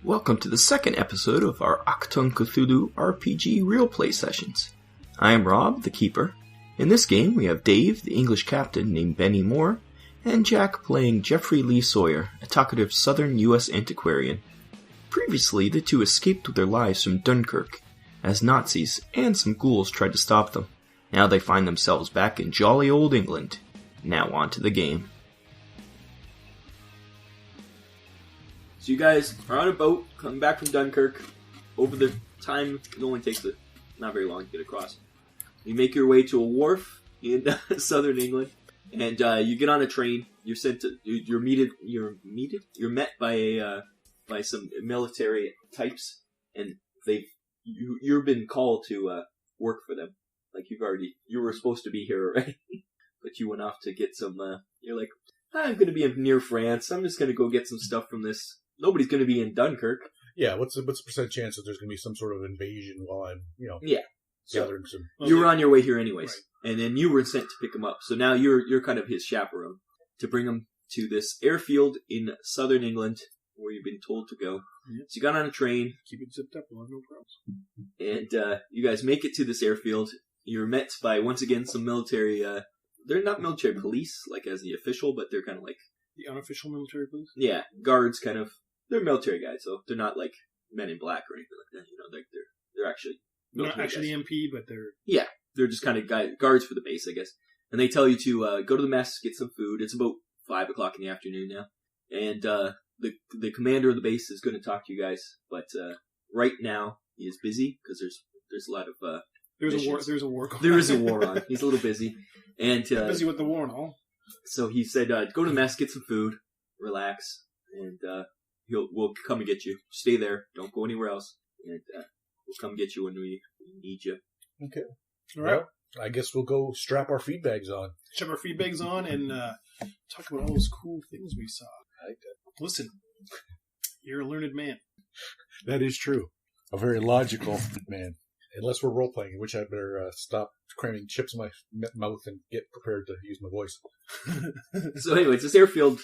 Welcome to the second episode of our Achtung, Cthulhu RPG real play sessions. I am Rob, the Keeper. In this game, we have Dave, the English captain named Benny Moore, and Jack playing Jeffrey Lee Sawyer, a talkative southern U.S. antiquarian. Previously, the two escaped with their lives from Dunkirk, as Nazis and some ghouls tried to stop them. Now they find themselves back in jolly old England. Now on to the game. So you guys are on a boat, coming back from Dunkirk. Over the time, it only takes not very long to get across. You make your way to a wharf in southern England, and you get on a train. You're sent to. You're met by some military types, and you've been called to work for them. Like you were supposed to be here already, but you went off to get some. You're like, I'm going to be near France. I'm just going to go get some stuff from this. Nobody's going to be in Dunkirk. Yeah, what's the percent chance that there's going to be some sort of invasion while I'm, gathering some... You were on your way here anyways, and then you were sent to pick him up. So now you're kind of his chaperone to bring him to this airfield in southern England where you've been told to go. Yep. So you got on a train. Keep it zipped up, we'll have no problems. And you guys make it to this airfield. You're met by, once again, some military... they're not military police, like as the official, but they're kind of like... The unofficial military police? Yeah, guards kind of... They're military guys, so they're not like men in black or anything like that. You know, they're actually not actually guys. MP, but they're just kind of guards for the base, I guess. And they tell you to go to the mess, get some food. It's about 5 o'clock in the afternoon now, and the commander of the base is going to talk to you guys, but right now he is busy because there's a lot of there's a war. There is a war on. He's a little busy, and busy with the war and all. So he said, go to the mess, get some food, relax, and we'll come and get you. Stay there. Don't go anywhere else. And we'll come get you when we need you. Okay. All right. Well, I guess we'll go strap our feed bags on. Strap our feed bags on and talk about all those cool things we saw. Listen, you're a learned man. That is true. A very logical man. Unless we're role-playing, in which I better stop cramming chips in my mouth and get prepared to use my voice. So anyways, this airfield...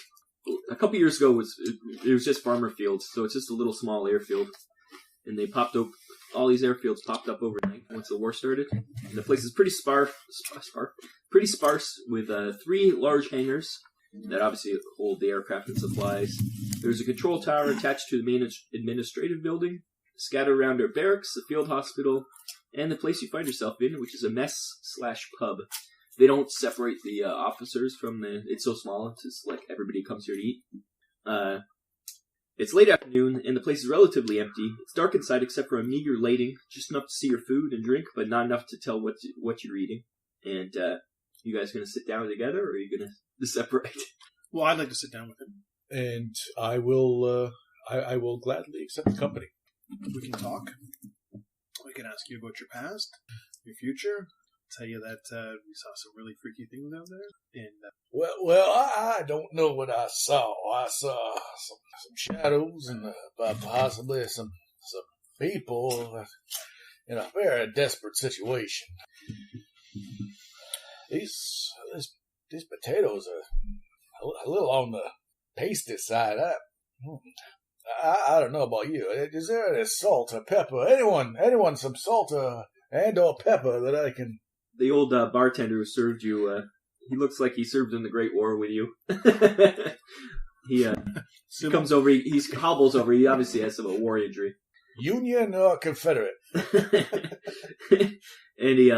A couple years ago, it was just farmer fields, so it's just a little small airfield. And they popped up, all these airfields popped up overnight once the war started. And the place is pretty sparse with 3 large hangars that obviously hold the aircraft and supplies. There's a control tower attached to the main administrative building. Scattered around are barracks, the field hospital, and the place you find yourself in, which is a mess/pub. They don't separate the officers from it's so small, it's just like everybody comes here to eat. It's late afternoon, and the place is relatively empty. It's dark inside except for a meager lighting, just enough to see your food and drink, but not enough to tell what you're eating. And you guys going to sit down together, or are you going to separate? Well, I'd like to sit down with him. And I will I will gladly accept the company. We can talk. We can ask you about your past, your future. Tell you that we saw some really freaky things out there. And well, I don't know what I saw. I saw some shadows and possibly some people in a very desperate situation. These potatoes are a little on the pasty side. I don't know about you. Is there any salt or pepper? Anyone some salt and or pepper that I can... The old bartender who served you, he looks like he served in the Great War with you. He comes over, he hobbles over, he obviously has some war injury. Union or Confederate? And he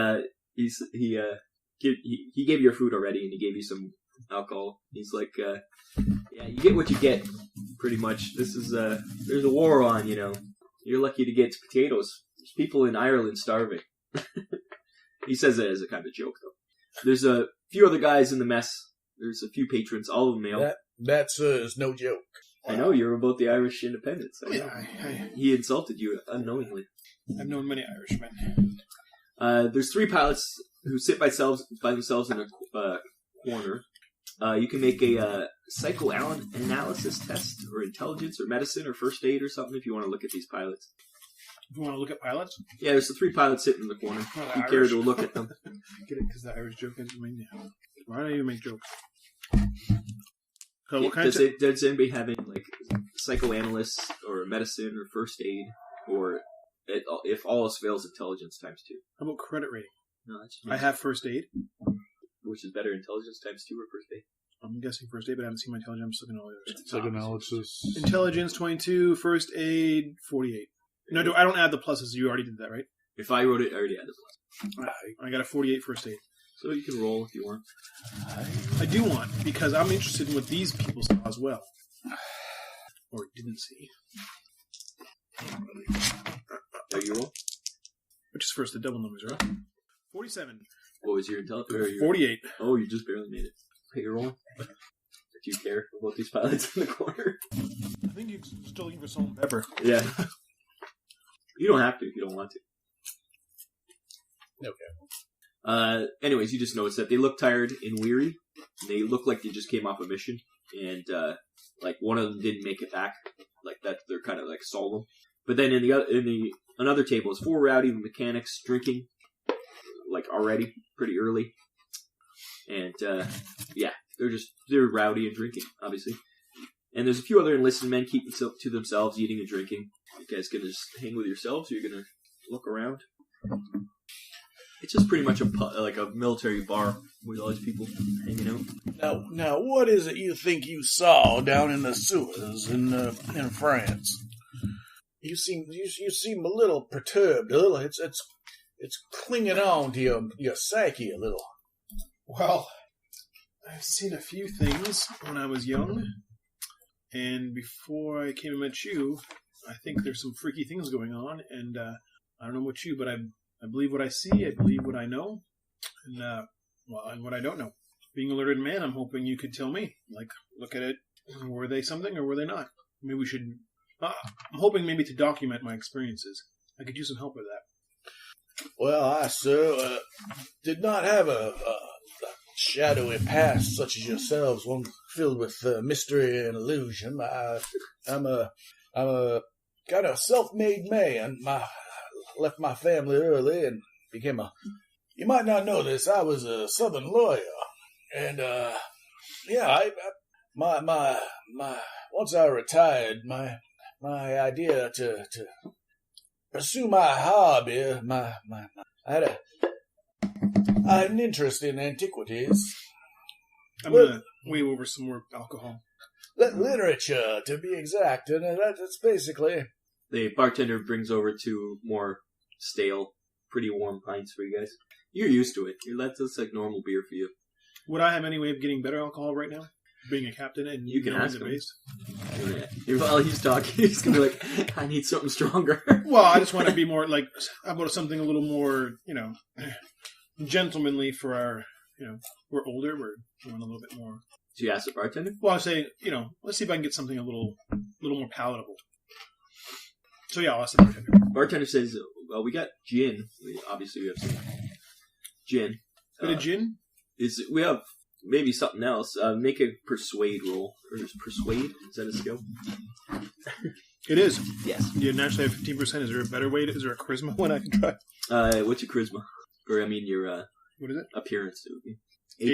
gave you your food already, and he gave you some alcohol. He's like, yeah, you get what you get, pretty much. This is, there's a war on, you know. You're lucky to get potatoes. There's people in Ireland starving. He says that as a kind of joke, though. There's a few other guys in the mess. There's a few patrons, all of them male. That's no joke. I know, you're about the Irish independence. Yeah, he insulted you unknowingly. I've known many Irishmen. There's 3 pilots who sit by themselves in a corner. You can make a psychoanalysis test, or intelligence, or medicine, or first aid, or something if you want to look at these pilots. If you want to look at pilots? Yeah, there's the 3 pilots sitting in the corner. If you care to look at them. Get it, because the Irish joke is me now. Why don't you make jokes? So what kind does anybody have any psychoanalyst, or medicine, or first aid, or if all else fails, intelligence times 2. How about credit rating? No, that's I have first aid. which is better, intelligence times 2 or first aid? I'm guessing first aid, but I haven't seen my intelligence. I'm just looking at all the others. Psychoanalysis. Intelligence 22, first aid 48. No, I don't add the pluses. You already did that, right? If I wrote it, I already had the plus. I got a 48 first aid. So you can roll if you want. I do want, because I'm interested in what these people saw as well. Or didn't see. There you roll. Which is first, the double numbers, right? 47. What was your intelligence? 48. Oh, you just barely made it. Hey, you're rolling. Do you care about these pilots in the corner? I think you're still looking for salt and pepper. Yeah. You don't have to if you don't want to. Okay. Anyways, you just notice that they look tired and weary. They look like they just came off a mission, and like one of them didn't make it back. Like that, they're kind of like solemn. But then in another table is 4 rowdy mechanics drinking, like already pretty early, and yeah, they're rowdy and drinking, obviously. And there's a few other enlisted men keeping to themselves, eating and drinking. You guys gonna just hang with yourselves, or you're gonna look around? It's just pretty much like a military bar with all these people hanging out. Now, what is it you think you saw down in the sewers in France? You seem a little perturbed. It's clinging on to your psyche a little. Well, I've seen a few things when I was young, and before I came and met you, I think there's some freaky things going on, and I don't know about you, but I believe what I see, I believe what I know, and what I don't know. Being a learned man, I'm hoping you could tell me. Like, look at it, were they something or were they not? Maybe we should... I'm hoping maybe to document my experiences. I could use some help with that. Well, I, sir, did not have a shadowy past such as yourselves, one filled with mystery and illusion. I'm a kind of self-made man. Left my family early and became you might not know this, I was a Southern lawyer. And, yeah, once I retired, my idea to pursue my hobby, I had an interest in antiquities. I'm going to wave over some more alcohol. Literature, to be exact, and that's basically... The bartender brings over 2 more stale, pretty warm pints for you guys. You're used to it. That's like normal beer for you. Would I have any way of getting better alcohol right now? Being a captain and you can ask the him. base? While he's talking, he's going to be like, I need something stronger. Well, I just want to be more like, how about something a little more, gentlemanly for our, we're older, we want a little bit more. So you ask the bartender? Well, I say, let's see if I can get something a little more palatable. So yeah, I'll ask the bartender. Bartender says, well, we got gin. Obviously, we have some gin. Bit of gin? We have maybe something else. Make a persuade roll. Or is persuade? Is that a skill? It is. Yes. You naturally have 15%. Is there a better way? Is there a charisma one I can try? What's your charisma? Or, I mean, your what is it? Appearance. It would be.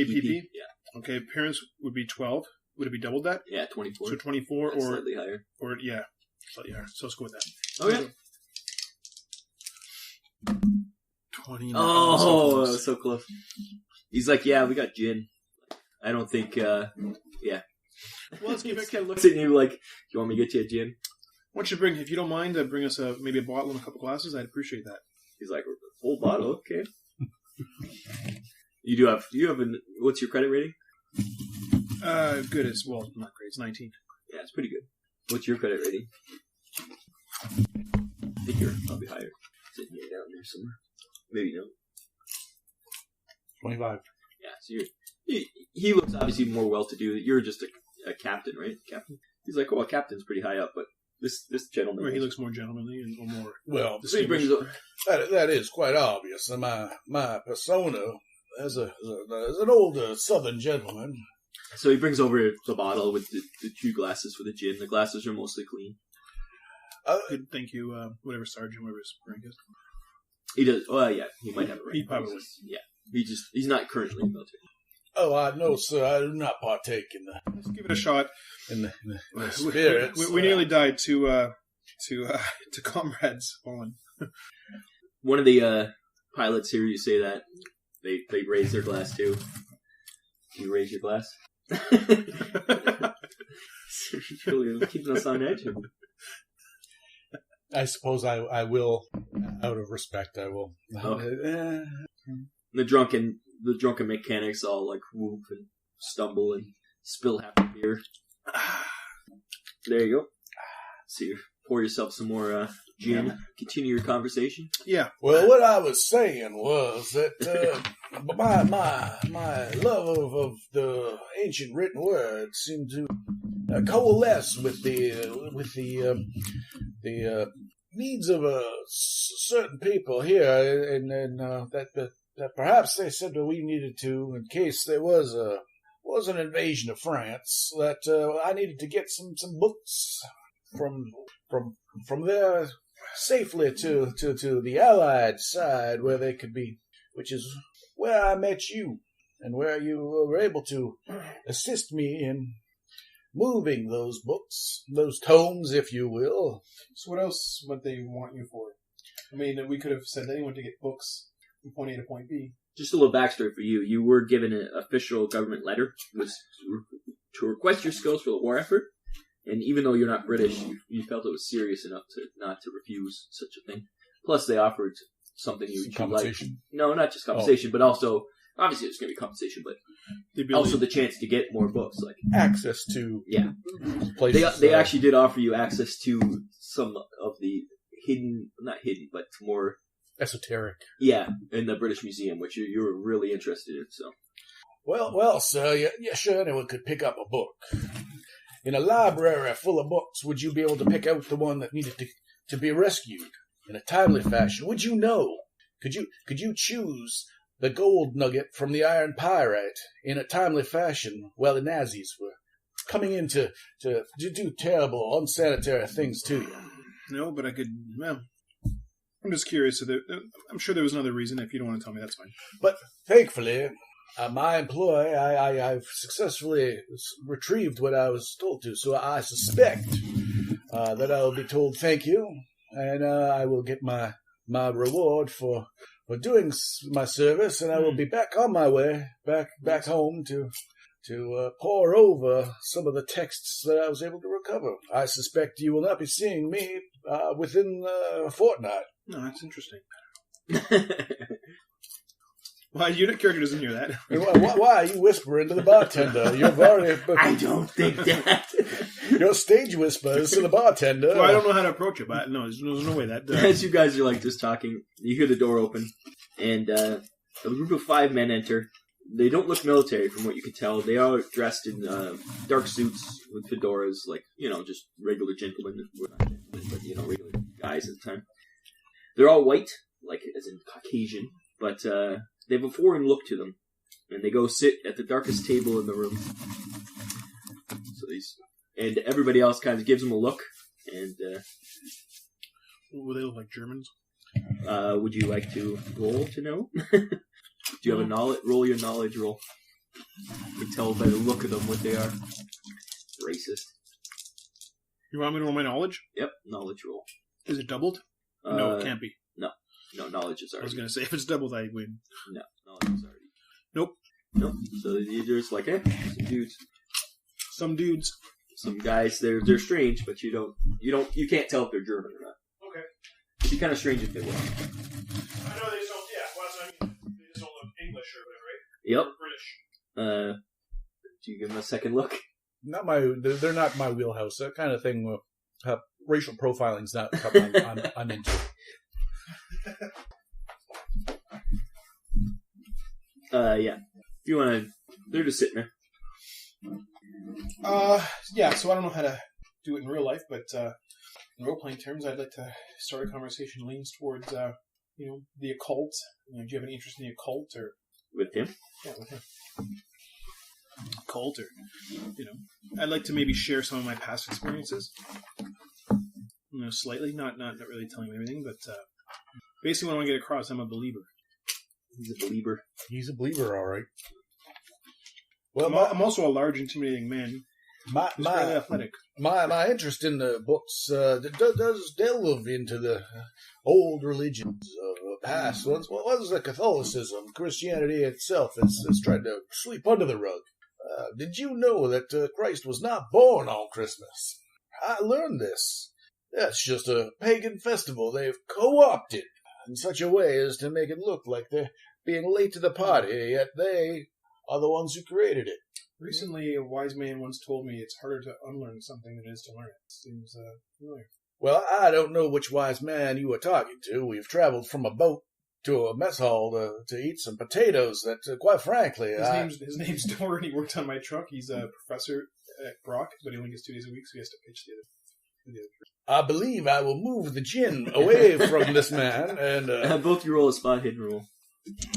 APP? Yeah. Okay, appearance would be 12. Would it be doubled that? Yeah, 24. So 24 That's or... slightly higher. Or, yeah. Slightly higher. So let's go with that. Okay. 29. Oh, so close. He's like, yeah, we got gin. I don't think, yeah. Well, let's he give just it... kind of looks at you like, do you want me to get you a gin? Why don't you bring, if you don't mind, bring us maybe a bottle and a couple glasses? I'd appreciate that. He's like, whole bottle, okay. You have what's your credit rating? Good. Well, not great. It's 19. Yeah, it's pretty good. What's your credit rating? I think you're probably higher. Sitting here down there somewhere. Maybe no. 25. Yeah, so he looks obviously more well-to-do. You're just a captain, right? Captain. He's like, well, captain's pretty high up, but this gentleman. Where he looks more gentlemanly and more. Well, so he brings that is quite obvious. My persona as an older Southern gentleman. So he brings over the bottle with the 2 glasses for the gin. The glasses are mostly clean. Good, thank you, whatever sergeant, whatever his rank is. He does. Well, yeah, he might have a rank. He probably would. Yeah, he's not currently in the military. Oh, no, sir. I do not partake in Let's give it a shot. the spirits. We nearly died to comrades fallen. One of the pilots hear you say that. They raise their glass too. You raise your glass. Really keeping us on edge. I suppose I will, out of respect, I will. Okay. The drunken mechanics all like whoop and stumble and spill half the beer. There you go. So you pour yourself some more gin. Continue your conversation. Yeah. Well, what I was saying was that my love of the ancient written word seemed to coalesce with the needs of certain people here, and that perhaps they said that we needed to, in case there was an invasion of France, that I needed to get some books from there safely to the Allied side, where they could be, which is where I met you, and where you were able to assist me in moving those books, those tomes, if you will. So what else would they want you for? I mean, we could have sent anyone to get books from point A to point B. Just a little backstory for you. You were given an official government letter to request your skills for the war effort. And even though you're not British, you felt it was serious enough not to refuse such a thing. Plus, they offered something you would like. No, not just compensation, but also, obviously it's going to be compensation, but also the chance to get more books. Like access to places. They actually did offer you access to some of the not hidden, but more esoteric. Yeah, in the British Museum, which you were really interested in. So, well, sir, sure, anyone could pick up a book. In a library full of books, would you be able to pick out the one that needed to be rescued in a timely fashion? Would you know? Could you choose the gold nugget from the iron pyrite in a timely fashion while the Nazis were coming in to do terrible, unsanitary things to you? No, but I could. Well, I'm just curious. So I'm sure there was another reason. If you don't want to tell me, that's fine. But thankfully, my employee, I've successfully retrieved what I was told to, so I suspect that I will be told thank you, and I will get my reward for doing my service, and I will be back on my way back home to pore over some of the texts that I was able to recover. I suspect you will not be seeing me within a fortnight. No, that's interesting. Why, your character doesn't hear that. Why are you whispering to the bartender? You've already... I don't think that. Your stage whispers to the bartender. Well, I don't know how to approach it, but no, there's no way that... As you guys are like just talking, you hear the door open, and a group of 5 men enter. They don't look military from what you can tell. They are dressed in dark suits with fedoras, like, just regular gentlemen. Well, not gentlemen, but, regular guys at the time. They're all white, like as in Caucasian, but they have a foreign look to them. And they go sit at the darkest table in the room. And everybody else kind of gives them a look. And will they look like Germans? Would you like to roll to know? Do you have a knowledge? Roll your knowledge roll. You can tell by the look of them what they are. Racist. You want me to roll my knowledge? Yep, knowledge roll. Is it doubled? No, it can't be. No, knowledge is already. I was going to say, if it's doubled, I win. No, knowledge is already. Nope. So you're just like, some dudes. Some guys, they're strange, but you can't tell if they're German or not. Okay. It'd be kind of strange if they were. I know they just don't, well, that's what I mean. They just don't look English or whatever, right? Yep. Or British. Do you give them a second look? They're not my wheelhouse. That kind of thing, racial profiling's not something I'm into. Yeah. If you want to, they're just sitting there. Yeah, so I don't know how to do it in real life, but in role-playing terms, I'd like to start a conversation leans towards, the occult. Do you have any interest in the occult, or... With him? Yeah, with him. Occult, or, I'd like to maybe share some of my past experiences. Slightly, not really telling him everything, but basically what I want to get across, I'm a believer. He's a believer. He's a believer, all right. Well, I'm also a large, intimidating man. He's fairly athletic. My interest in the books does delve into the old religions of the past ones. What was the Catholicism? Christianity itself is tried to sweep under the rug. Did you know that Christ was not born on Christmas? I learned this. That's just a pagan festival they've co-opted in such a way as to make it look like they're being late to the party, yet they are the ones who created it. Recently, a wise man once told me it's harder to unlearn something than it is to learn it. Seems familiar. Well, I don't know which wise man you were talking to. We've traveled from a boat to a mess hall to eat some potatoes that, quite frankly... His name's Dor, and he worked on my truck. He's a professor at Brock, but he only gets 2 days a week, so he has to pitch the other. I believe I will move the gin away from this man, and... Both you roll a spot hidden roll.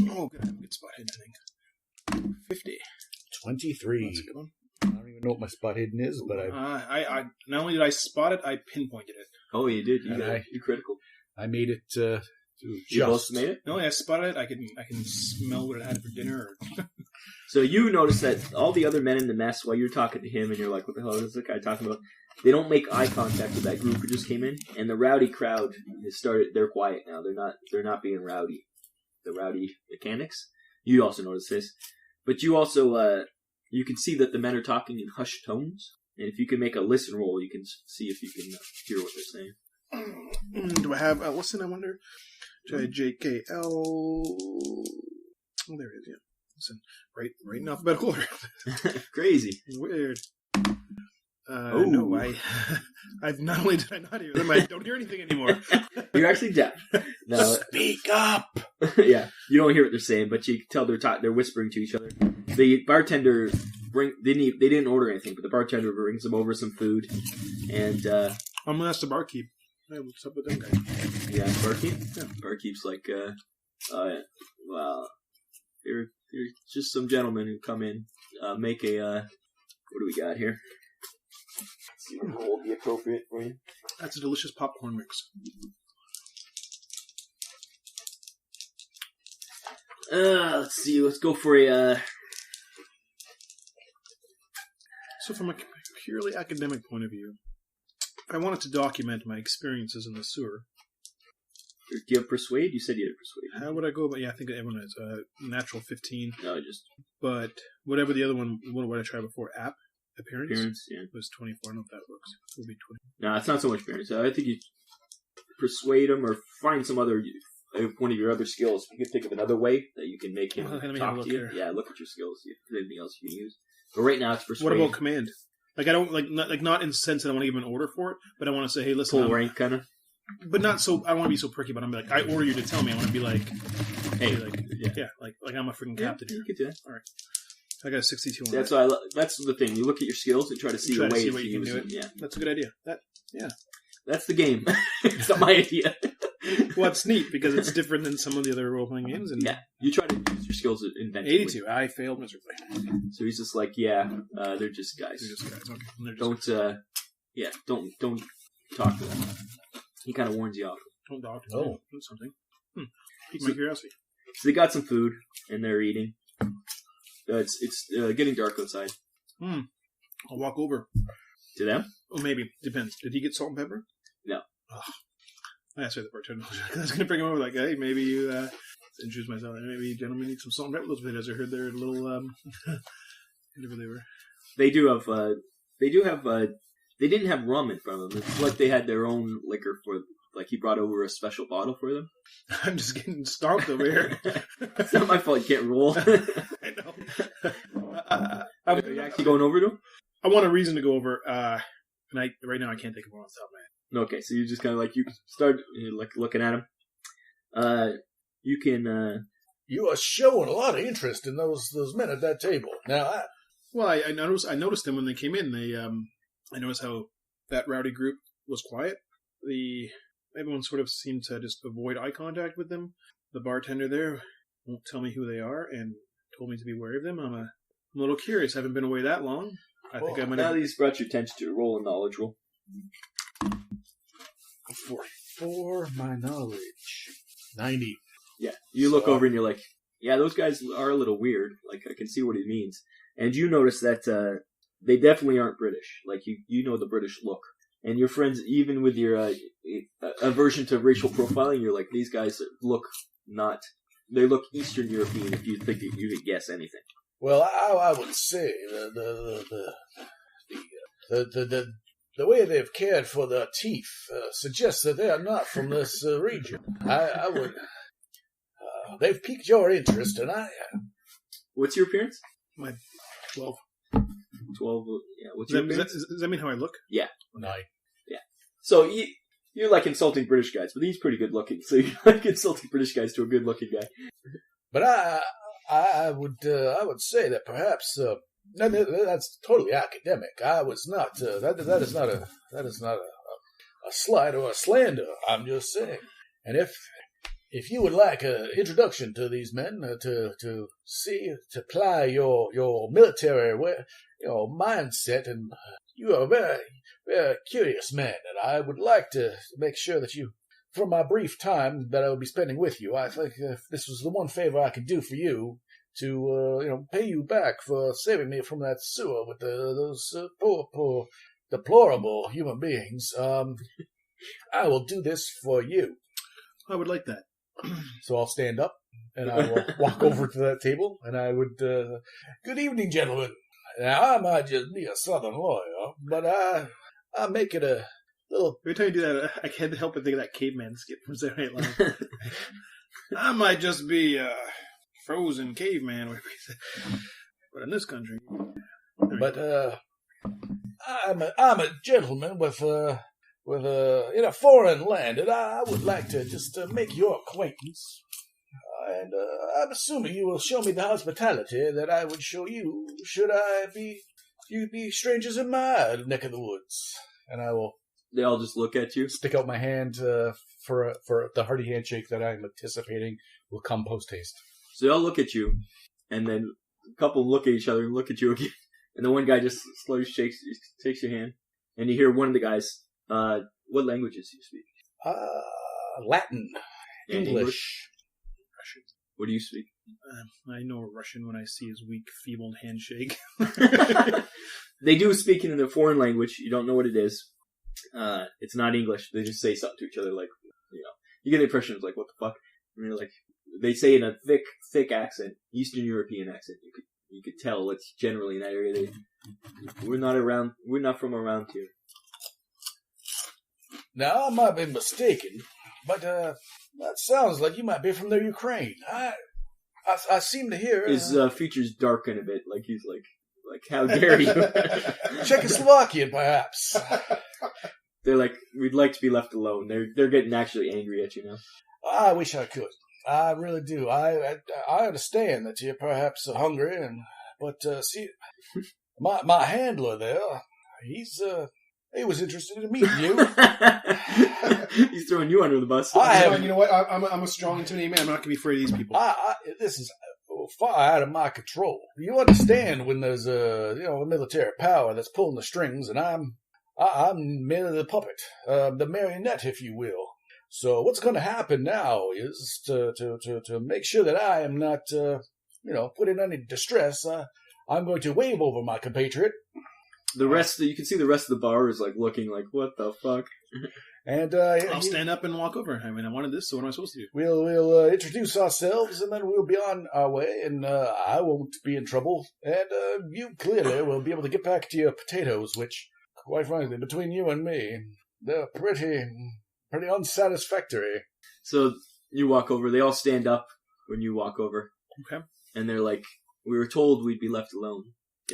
Oh, good. I have a good spot hidden, I think. 50. 23. That's a good one. I don't even know what my spot hidden is, but I not only did I spot it, I pinpointed it. Oh, you did. You're critical. I made it to You both made it? Not only I spotted it, I can smell what it had for dinner. So you notice that all the other men in the mess, while you're talking to him and you're like, what the hell is this guy talking about? They don't make eye contact with that group who just came in, and the rowdy crowd has started. They're quiet now. They're not being rowdy. The rowdy mechanics. You also notice this, but you also you can see that the men are talking in hushed tones, and if you can make a listen roll, you can see if you can hear what they're saying. Do I have listen? I wonder. JKL. Oh, there it is. Yeah, listen. Right in alphabetical order. Crazy. Weird. No, I've not only did I not hear them, I don't hear anything anymore. You're actually deaf. No, speak up. Yeah, you don't hear what they're saying, but you can tell they're whispering to each other. The bartender they didn't order anything, but the bartender brings them over some food, and I'm gonna ask the barkeep. Hey, what's up with them guys? Yeah, barkeep. Yeah. Barkeep's like, well, they're just some gentlemen who come in, make a what do we got here? Let's see what will be appropriate for you. That's a delicious popcorn mix. Let's see. Let's go for a. So, from a purely academic point of view, I wanted to document my experiences in the sewer. Do you have persuade? You said you had persuade. How would I go about? Yeah, I think everyone has natural 15. No, just. But whatever the other one, what did I try before? Appearance, yeah. Was 24. I don't know if that works. It will be 20. No, it's not so much appearance. I think you persuade him or find some other one of your other skills. You can think of another way that you can make him talk to you. Here. Yeah, look at your skills. See if there's anything else you can use. But right now, it's persuade. What about command? Like I don't not in the sense that I want to give him an order for it, but I want to say, hey, listen, full rank kind of. But not so. I don't want to be so pricky. But I'm like, I order you to tell me. I want to be like, hey, like I'm a freaking captain. You can do that. All right. I got a 62 on that's that. why that's the thing. You look at your skills and try to see a way to use do it. Yeah, that's a good idea. That's the game. It's not my idea. Well, it's neat because it's different than some of the other role-playing games. And yeah, you try to use your skills inventively. 82. I failed miserably. So he's just like, yeah, they're just guys. They're just guys. Okay. Don't talk to them. He kind of warns you off. Don't talk to them. Oh, that's something. Pique my curiosity. So they got some food and they're eating. It's getting dark outside. I'll walk over to them. Oh, maybe depends. Did he get salt and pepper? No. I asked the bartender. I was going to bring him over. Like, hey, maybe you introduce myself. Maybe you gentlemen need some salt and pepper. Those potatoes. I heard they're a little. Whatever they were. They do have. They didn't have rum in front of them. It's like they had their own liquor for. Like he brought over a special bottle for them. I'm just getting stomped over here. It's not my fault. You can't roll. I know. Are you actually going over to him? I want a reason to go over. And right now I can't think of one off the top of my head. Okay, so you just kind of like you start like looking at him. You can. You are showing a lot of interest in those men at that table. Now, I noticed them when they came in. I noticed how that rowdy group was quiet. Everyone sort of seemed to just avoid eye contact with them. The bartender there won't tell me who they are and told me to be wary of them. I'm a little curious. I haven't been away that long. I think I'm going to... Now that he's brought your attention to roll a knowledge roll. 44, my knowledge. 90. Yeah, you look over and you're like, Yeah, those guys are a little weird. Like, I can see what he means. And you notice that they definitely aren't British. Like, you know the British look. And your friends, even with your aversion to racial profiling, you're like, these guys look not... They look Eastern European if you think that you could guess anything. Well, I would say the way they've cared for their teeth suggests that they are not from this region. I would... they've piqued your interest, and I... What's your appearance? My 12. 12, yeah. What's your appearance? Does that mean how I look? Yeah. 9. Yeah. So you're like insulting British guys, but he's pretty good looking. So you're like insulting British guys to a good looking guy. But I would say that perhaps that's totally academic. I was not. That is not a slight or a slander. I'm just saying. And if you would like an introduction to these men, to ply your military mindset, and you are a very, very curious man, and I would like to make sure that you, from my brief time that I will be spending with you, I think if this was the one favor I could do for you, to pay you back for saving me from that sewer with those poor, deplorable human beings. I will do this for you. I would like that. So I'll stand up, and I will walk over to that table, and I would, good evening, gentlemen. Now, I might just be a Southern lawyer, but I make it a little... Every time you do that, I can't help but think of that caveman skit from Saturday Night Live. I might just be a frozen caveman, but in this country... But, I'm a gentleman with in a foreign land, and I would like to just make your acquaintance. And I'm assuming you will show me the hospitality that I would show you should you be strangers in my neck of the woods. And I will... They all just look at you? Stick out my hand for the hearty handshake that I'm anticipating will come post-haste. So they all look at you, and then a couple look at each other and look at you again. And the one guy just slowly takes your hand. And you hear one of the guys... what languages do you speak? Latin, And English. Russian. What do you speak? I know Russian when I see his weak, feeble handshake. They do speak in a foreign language. You don't know what it is. It's not English. They just say something to each other like, you get the impression it's like, what the fuck? I mean, like, they say in a thick accent, Eastern European accent. You could tell it's generally in that area. We're not from around here. Now, I might be mistaken, but that sounds like you might be from the Ukraine. I seem to hear... His features darken a bit, like he's like, how dare you? Czechoslovakian, perhaps. They're like, we'd like to be left alone. They're getting actually angry at you now. I wish I could. I really do. I understand that you're perhaps hungry, but see, my handler there, he was interested in meeting you. He's throwing you under the bus. You know what? I'm a strong, intimidating man. I'm not going to be afraid of these people. This is far out of my control. You understand when there's a military power that's pulling the strings, and I'm merely the puppet, the marionette, if you will. So what's going to happen now is to make sure that I am not put in any distress. I'm going to wave over my compatriot. You can see the rest of the bar is like looking like, what the fuck? And I'll stand up and walk over. I mean, I wanted this, so what am I supposed to do? We'll introduce ourselves, and then we'll be on our way, and I won't be in trouble, and you clearly will be able to get back to your potatoes, which, quite frankly, between you and me, they're pretty unsatisfactory. So you walk over. They all stand up when you walk over. Okay. And they're like, we were told we'd be left alone,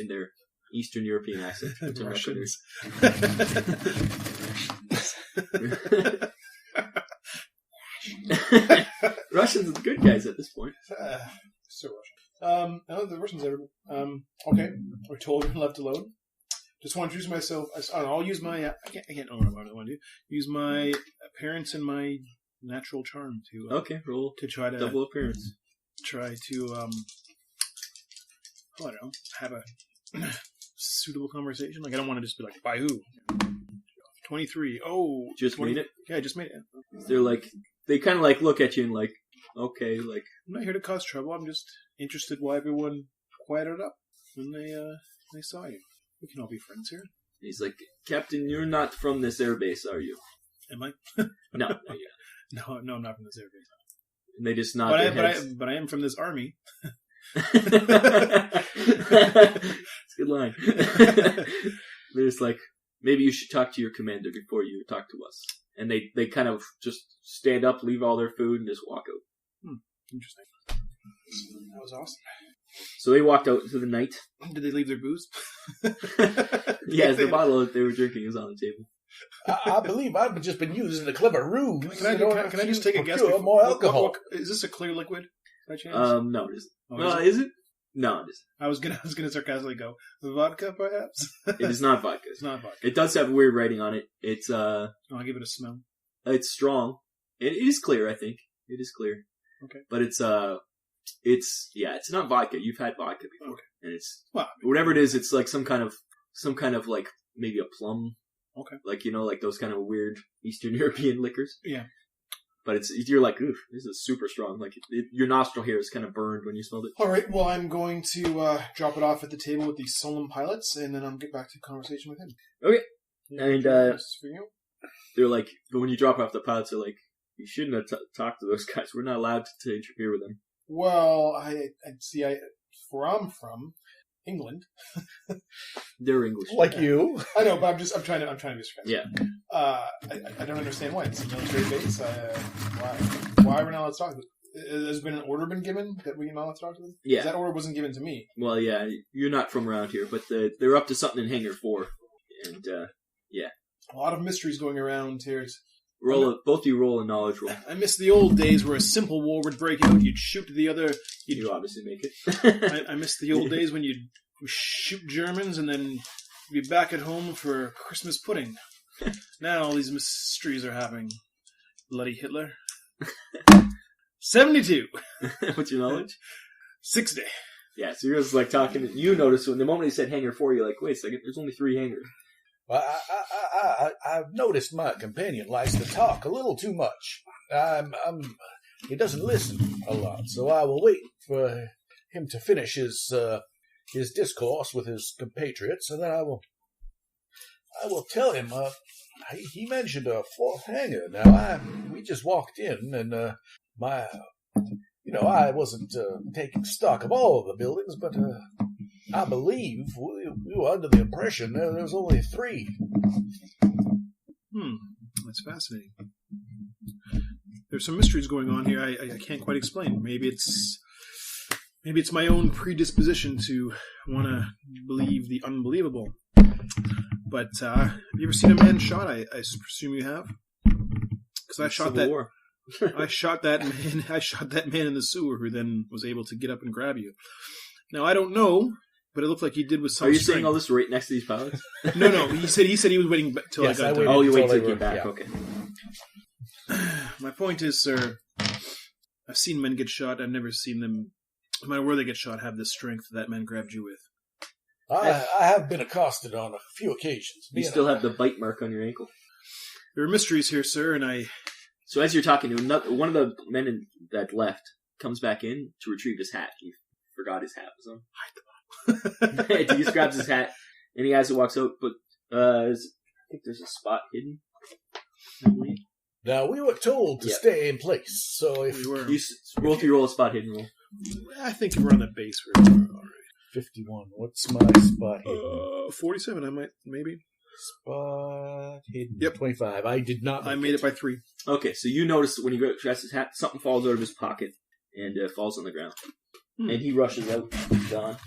in their Eastern European accent. Russians. Russians are the good guys at this point. So Russian. The Russians are... okay. We're told we're left alone. Just want to introduce myself. I'll use my... I can't know what I want to do. Use my appearance and my natural charm to... okay, roll to try to... double appearance. Try to, I don't know, have a suitable conversation. Like, I don't want to just be like, by who? 23. Oh. Just 20, made it? Yeah, I just made it. They're like... They kind of like look at you and like... okay, like... I'm not here to cause trouble. I'm just interested why everyone quieted up when they saw you. We can all be friends here. He's like, Captain, you're not from this airbase, are you? Am I? No, not yet. No, I'm not from this airbase. And they just nod their heads. But I am from this army. It's a good line. They're just like, maybe you should talk to your commander before you talk to us. And they kind of just stand up, leave all their food, and just walk out. Interesting. That was awesome. So they walked out into the night. Did they leave their booze? Yes, the bottle that they were drinking is on the table. I believe I've just been using a clever ruse. Can I just take a guess? More alcohol. Is this a clear liquid by chance? No, it isn't. Oh, Is it? No, it isn't. I was gonna sarcastically go, vodka perhaps? It is not vodka. It's not vodka. It does have weird writing on it. It's I'll give it a smell. It's strong. It is clear, I think. It is clear. Okay. But it's not vodka. You've had vodka before. Okay. And it's whatever it is, it's like some kind of like maybe a plum. Okay. Like, like those kind of weird Eastern European liquors. Yeah. But you're like, ooh, this is super strong. Like, your nostril hair is kind of burned when you smelled it. All right, well, I'm going to drop it off at the table with the solemn pilots, and then I'll get back to conversation with him. Okay. Yeah, and for you? They're like, when you drop off the pilots, they're like, you shouldn't have talked to those guys. We're not allowed to interfere with them. Well, where I'm from, England. They're English. Like you. I know, but I'm trying to be sarcastic. Yeah. I don't understand why. It's a military base. Why are we not allowed to talk to them? Has been an order been given that we're not allowed to talk to them? Yeah. That order wasn't given to me. Well, yeah, you're not from around here, but they're up to something in Hangar 4. And, yeah. A lot of mysteries going around here. Both of you roll a knowledge roll. I miss the old days where a simple war would break out. You'd shoot the other. You obviously make it. I miss the old days when you'd shoot Germans and then be back at home for Christmas pudding. Now all these mysteries are happening. Bloody Hitler. 72. What's your knowledge? 60. Yeah, so you're just like talking. You notice when the moment he said Hangar 4, you're like, wait a second, there's only 3 hangars. Well, I've noticed my companion likes to talk a little too much. He doesn't listen a lot, so I will wait for him to finish his discourse with his compatriots, and then I will tell him. He mentioned a 4th hangar. Now we just walked in, and I wasn't taking stock of all of the buildings, but I believe we were under the impression there was only 3. That's fascinating. There's some mysteries going on here I can't quite explain. Maybe it's my own predisposition to want to believe the unbelievable. But have you ever seen a man shot? I presume you have. Because I shot that. War. I shot that man. I shot that man in the sewer, who then was able to get up and grab you. Now I don't know, but it looked like he did with some. Are you strength. saying all this right next to these pilots? No. He said he was waiting till Yes, I got I done. waited. Oh, you wait until till they you get back. yeah. Okay. My point is, sir, I've seen men get shot. I've never seen them, no matter where they get shot, have the strength that man grabbed you with. I have been accosted on a few occasions. You still have the bite mark on your ankle. There are mysteries here, sir, and I... So as you're talking to another, one of the men that left comes back in to retrieve his hat. He forgot his hat was on. He just grabs his hat, and he as it walks out, but I think there's a spot hidden. Now, we were told to stay in place, so if We were. You roll a spot hidden roll. I think if we're on the base, we're all right. 51, what's my spot hidden? 47, I might, maybe. Spot hidden. Yep. 25. I did not. I made it by 3. Okay, so you notice when he grabs his hat, something falls out of his pocket and falls on the ground. And he rushes out, Don.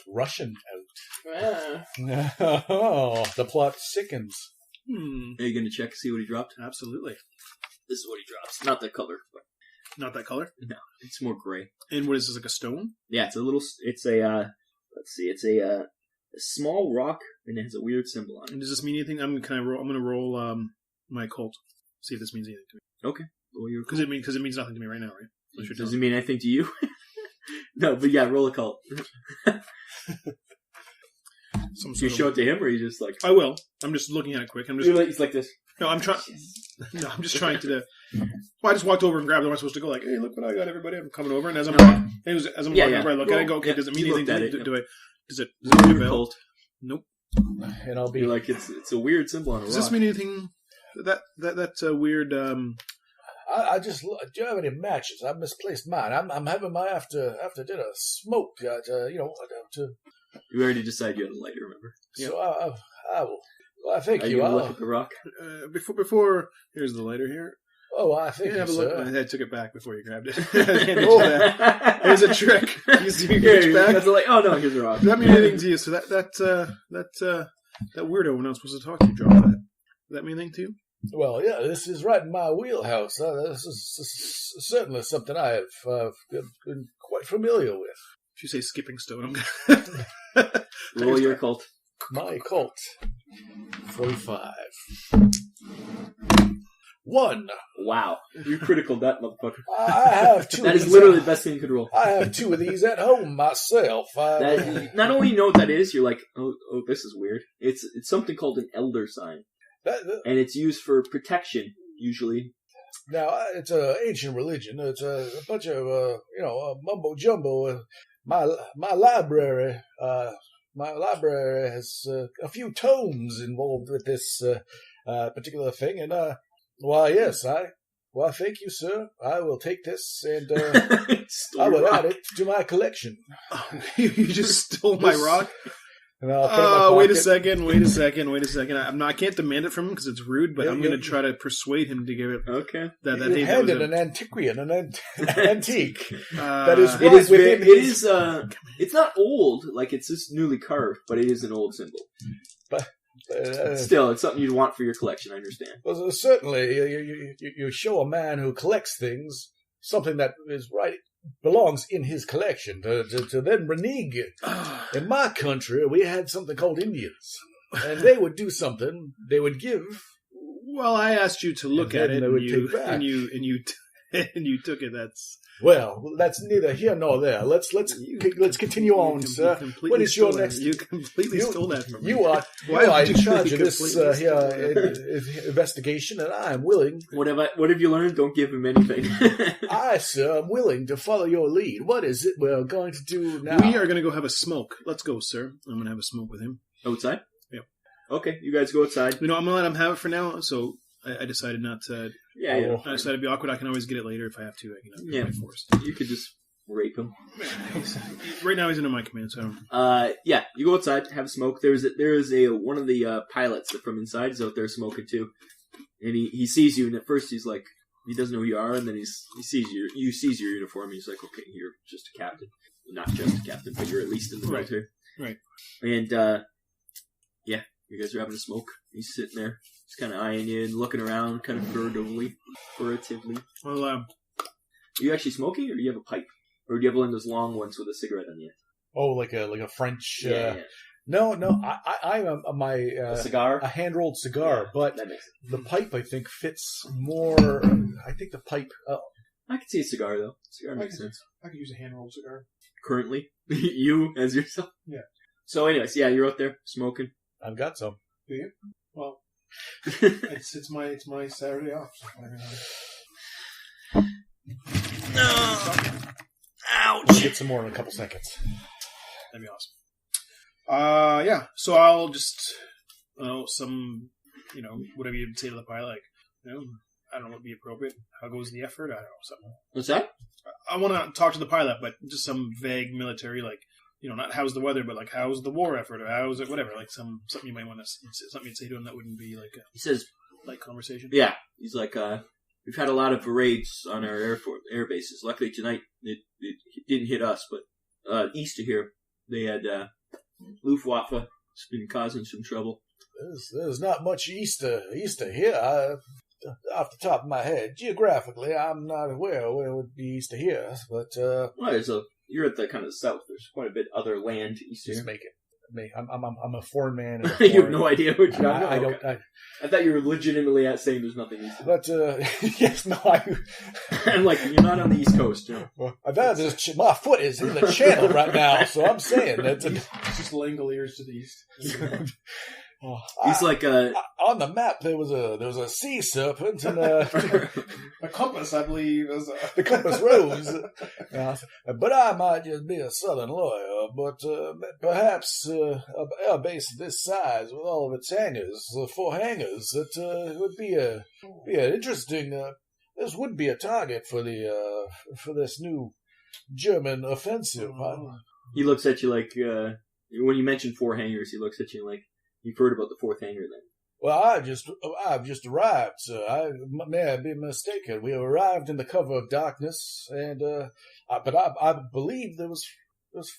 Russian out. Oh, the plot sickens. Are you going to check to see what he dropped? Absolutely. This is what he drops. Not the color, but Not that color? no, it's more gray. And what is this, like a stone? Yeah, it's a small rock and it has a weird symbol on And it. does this mean anything? I'm going to roll my occult. See if this means anything to me. Okay. Well, Because it means nothing to me right now, right? Does it mean anything to you? No, but yeah, roll a cult. Some Do you sort show of... it to him or you just like... I will. I'm just looking at it quick. He's like this. No, I'm trying... No, I'm just trying to. Well, I just walked over and grabbed it. I'm supposed to go like, "Hey, look what I got, everybody! I'm coming over." And as I'm walking over, I look at it. I go, "Okay, does it mean anything? Does it ring a bell?" Cult. Nope. And I'll be You're like, it's a weird symbol on a rock. Does this mean anything? That's a weird. I just do you have any matches? I misplaced mine. I'm having my after dinner smoke. To You already decided you had a lighter, remember? so I will. Well, I thank Are you. you gonna look at the rock? Before here's the lighter here. Oh, I thank you, Have a look. sir. I took it back before you grabbed it. Here's a trick. You see me reach back. That's like, oh no, here's the rock. Does that mean anything to you? So that weirdo when I was supposed to talk to you dropped that. Does that mean anything to you? Well, yeah, this is right in my wheelhouse. This is certainly something I have been quite familiar with. If you say skipping stone, I'm gonna Roll your cult. My cult. 45. 1. Wow. You critical that motherfucker. I have 2. That is literally the best thing you could roll. I have 2 of these at home myself. Not only you know what that is, you're like, oh, this is weird. It's something called an elder sign. And it's used for protection, usually. Now, it's an ancient religion. It's a bunch of, mumbo jumbo. My library has a few tomes involved with this particular thing. And, thank you, sir. I will take this and I will add it to my collection. You just stole my rock. And I'll wait a second. I can't demand it from him because it's rude, but I'm going to try to persuade him to give it. Okay. That you handed an antiquarian, an antique. That is it is within his... it's not old, like it's just newly carved, but it is an old symbol. But still, it's something you'd want for your collection, I understand. Well, certainly, you show a man who collects things something that is belongs in his collection to then renege. In my country, we had something called Indians, and they would do something. They would give. Well, I asked you to look at it, and you took it. That's neither here nor there. Let's continue on, sir. What is your next? You completely stole that from me. You are in charge of this investigation, and I am willing. What have you learned? Don't give him anything. I, sir, am willing to follow your lead. What is it we're going to do now? We are going to go have a smoke. Let's go, sir. I'm going to have a smoke with him. Outside? Yeah. Okay, you guys go outside. I'm going to let him have it for now, so I decided not to... Yeah. I decided to be awkward. I can always get it later if I have to. Yeah. You could just rape him. Right now he's under my command, so I don't... Yeah, you go outside, have a smoke. There is one of the pilots from inside is out there smoking too. And he sees you, and at first he's like, he doesn't know who you are, and then he sees you sees your uniform, and he's like, okay, you're just a captain. Not just a captain, but you're at least in the military. Right. And, you guys are having a smoke. He's sitting there. He's kind of eyeing you and looking around, kind of furtively. Well, are you actually smoking, or do you have a pipe? Or do you have one of those long ones with a cigarette on the end? Oh, like a French... Yeah. No, I am a cigar? A hand-rolled cigar, Yeah, but that makes sense. the pipe, I think, fits more... I think the pipe... I could see a cigar, though. Cigar makes sense. I could use a hand-rolled cigar. Currently? You as yourself? Yeah. So anyways, you're out there smoking. I've got some. Do you? Well, it's my Saturday off. So No. I'll get some more in a couple seconds. That'd be awesome. Yeah. So I'll just, whatever you'd say to the pilot, I don't know what would be appropriate. How goes the effort? I don't know, something. What's that? I want to talk to the pilot, but just some vague military, like, not how's the weather, but like how's the war effort, or how's it, whatever, like something you might want to, something you'd say to him that wouldn't be like he says, light conversation. Yeah, he's like, we've had a lot of raids on our air bases. Luckily tonight it didn't hit us, but east of here they had Luftwaffe. It's been causing some trouble. There's not much east of here. Off the top of my head, geographically, I'm not aware where it would be east of here, but you're at the kind of south. There's quite a bit other land east just here. make it. I'm a foreign man. And You have no idea what you're I talking about. don't. I thought you were legitimately saying there's nothing east of But yes, no. I'm like, you're not on the East Coast. My foot is in the channel right now, so I'm saying that It's just Langoliers to the east. He's like on the map. There was a sea serpent and A compass, I believe, is the compass rose. But I might just be a southern lawyer. But perhaps a base of this size, with all of its hangars, 4 hangars, it would be an interesting. This would be a target for this new German offensive. he looks at you like when you mention 4 hangars, he looks at you like you've heard about the 4th hangar. Then Well, I've just arrived, sir. May I be mistaken? We arrived in the cover of darkness, and but I believe there's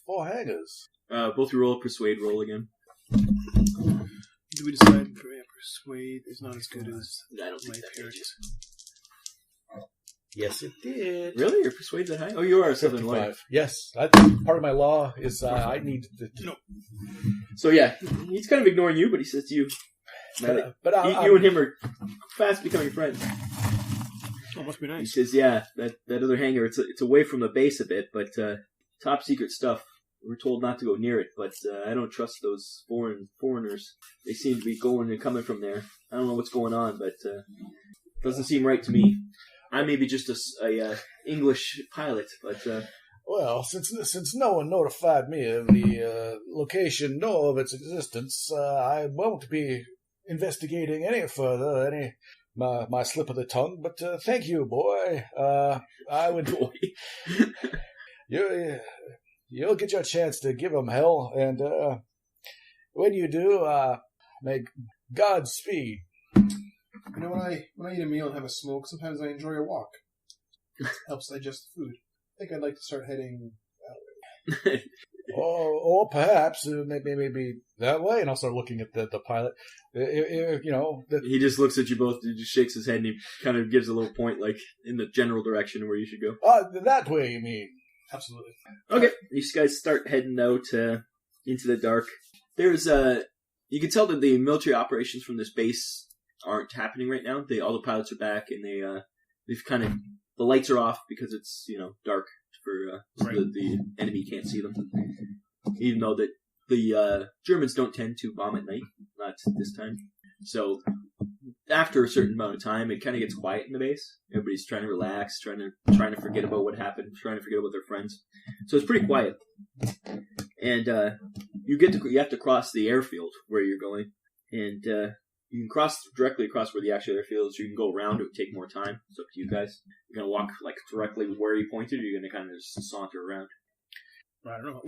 4 hangars. both you roll a persuade roll again. Do we decide persuade is not as good as I don't think my that parents? changes. Yes, it did. Really, your persuade that high? Oh, you are a southern lawyer. 55. Yes, part of my law is I need to. So yeah, he's kind of ignoring you, but he says to you, But you and him are fast becoming friends. Oh, must be He nice. says, yeah, that other hangar, it's away from the base a bit, but top secret stuff. We're told not to go near it, but I don't trust those foreigners. They seem to be going and coming from there. I don't know what's going on, but it doesn't seem right to me. I may be just a English pilot, but well, since no one notified me of the location nor of its existence, I won't be investigating any further. My slip of the tongue, but thank you, boy. I would. boy, You'll get your chance to give him hell, and when you do, may Godspeed. You know, when I eat a meal and have a smoke, sometimes I enjoy a walk. It helps digest the food. I think I'd like to start heading that way. or perhaps maybe that way, and I'll start looking at the pilot. He just looks at you both, he just shakes his head, and he kind of gives a little point, like, in the general direction where you should go. That way, you mean? Absolutely. Okay, these guys start heading out into the dark. There's you can tell that the military operations from this base aren't happening right now. All the pilots are back, and they've kind of, the lights are off because it's dark for so the enemy can't see them. Even though that the Germans don't tend to bomb at night, not this time. So after a certain amount of time, it kind of gets quiet in the base. Everybody's trying to relax, trying to forget about what happened, trying to forget about their friends. So it's pretty quiet. And you have to cross the airfield where you're going, and you can cross directly across where the actual airfield is. You can go around; it would take more time. It's up to you guys. You're gonna walk like directly where you pointed, or you're gonna kind of just saunter around. I don't know.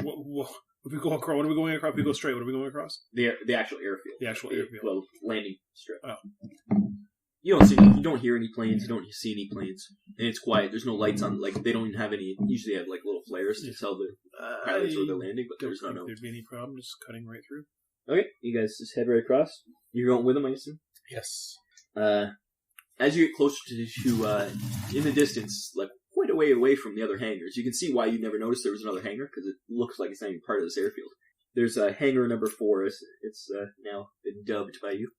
If we go across, what are we going across? If we go straight, what are we going across? The actual airfield. The actual airfield. Well, landing strip. Oh. You don't hear any planes. You don't see any planes, and it's quiet. There's no lights on. Like they don't even have any. Usually, they have like little flares to tell the pilots where they're landing, but there's not. no. There'd be any problem just cutting right through. Okay, you guys just head right across. You're going with them, I assume. Yes. As you get closer to in the distance, like quite a way away from the other hangars, you can see why you never noticed there was another hangar, because it looks like it's not even part of this airfield. There's a hangar number 4, it's now been dubbed by you.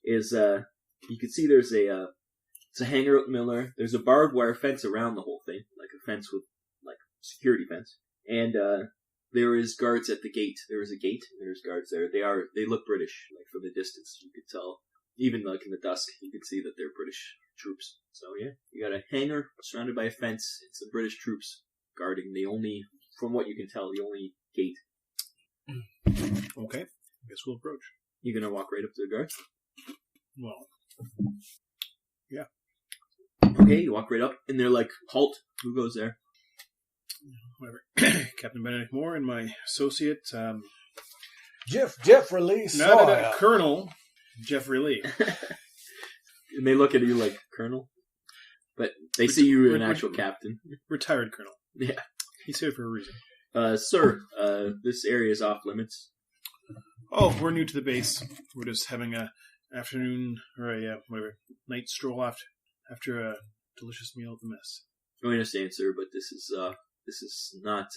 You can see there's it's a hangar out in the middle there. There's a barbed wire fence around the whole thing, like a fence with like security fence, and there is guards at the gate. There is a gate, and there's guards there. They look British, like from the distance. You could tell, even like in the dusk, you could see that they're British troops. So yeah, you got a hangar surrounded by a fence. It's the British troops guarding from what you can tell, the only gate. Okay, I guess we'll approach. You gonna walk right up to the guards? Well, yeah. Okay, you walk right up, and they're like, "Halt! Who goes there?" Whatever. Captain Benedict Moore and my associate, Jeffrey Lee Sawyer. Colonel Jeffrey Lee. And they look at you like, "Colonel," but they see you an actual captain. Retired colonel. Yeah, he's here for a reason. Sir, this area is off limits. Oh, we're new to the base. We're just having a afternoon or a night stroll after a delicious meal at the mess. I understand, sir, but this is not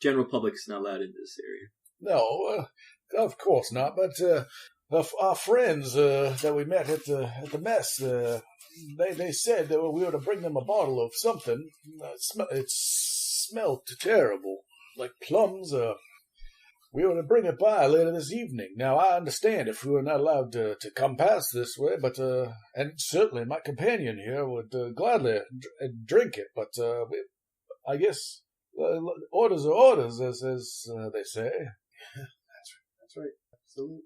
general public is not allowed into this area. No, of course not. But our friends that we met at the mess, they said that we were to bring them a bottle of something. It smelled terrible, like plums. We were to bring it by later this evening. Now, I understand if we were not allowed to come past this way, but, and certainly my companion here would gladly drink it, but, I guess orders are orders, as they say. That's right. Absolutely.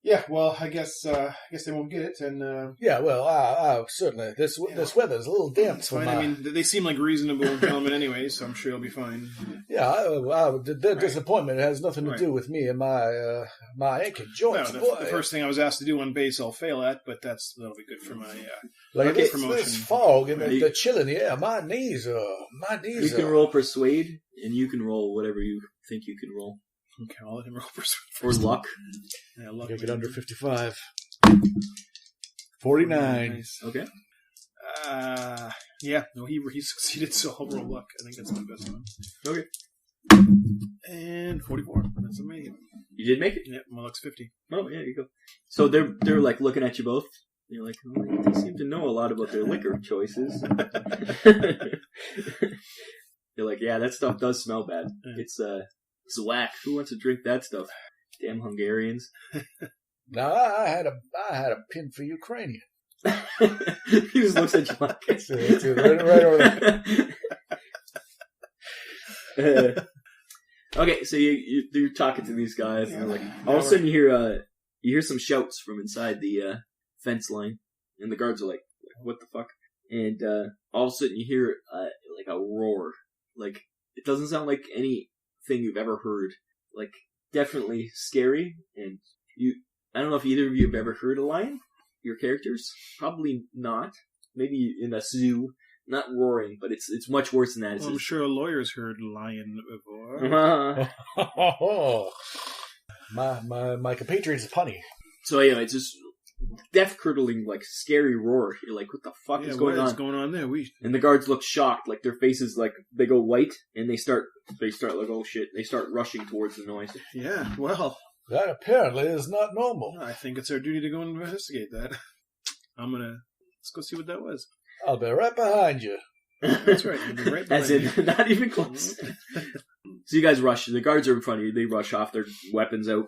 Yeah, well, I guess they won't get it, and Yeah, well, certainly this weather's a little damp it's for fine. my. I mean, they seem like reasonable gentlemen anyway, so I'm sure you'll be fine. Yeah, their disappointment has nothing to Right. do with me and my aching Well, joints, the boy. first thing I was asked to do on base, I'll fail at, but that'll be good for my. Like Okay, this promotion. fog and Right. the chill in the air, my knees You can roll persuade, and you can roll whatever you think you can roll. Okay, I'll let him roll first. Or luck. Yeah, luck. Get under 55. 49. Nice. Okay. Yeah, no, he succeeded, so I'll roll luck. I think that's my best one. Okay. And 44. That's amazing. You did make it? Yeah, my luck's 50. Oh, yeah, you go. So they're like looking at you both. You're like, oh, they seem to know a lot about their liquor choices. You're like, yeah, that stuff does smell bad. It's whack. Who wants to drink that stuff? Damn Hungarians. Now, I had a pin for Ukrainian. He just looks at you like It's right over there. Okay, so you're talking to these guys, and like all of a sudden you hear some shouts from inside the fence line, and the guards are like, "What the fuck?" And all of a sudden you hear like a roar, like it doesn't sound like anything you've ever heard, like definitely scary. And I don't know if either of you have ever heard a lion. Your characters probably not. Maybe in a zoo. Not roaring, but it's much worse than that. Well, I'm sure a lawyer's heard lion before. My compatriot is punny. So yeah, it's just death-curdling, like scary roar. You're like, what the fuck is going on? What's going on there? And the guards look shocked, like their faces, like they go white, and they start like, oh shit, they start rushing towards the noise. Yeah, well, That apparently is not normal. I think it's our duty to go and investigate that. Let's go see what that was. I'll be right behind you. That's right. You'll be right As behind in, not even close. So you guys rush. The guards are in front of you. They rush off, their weapons out,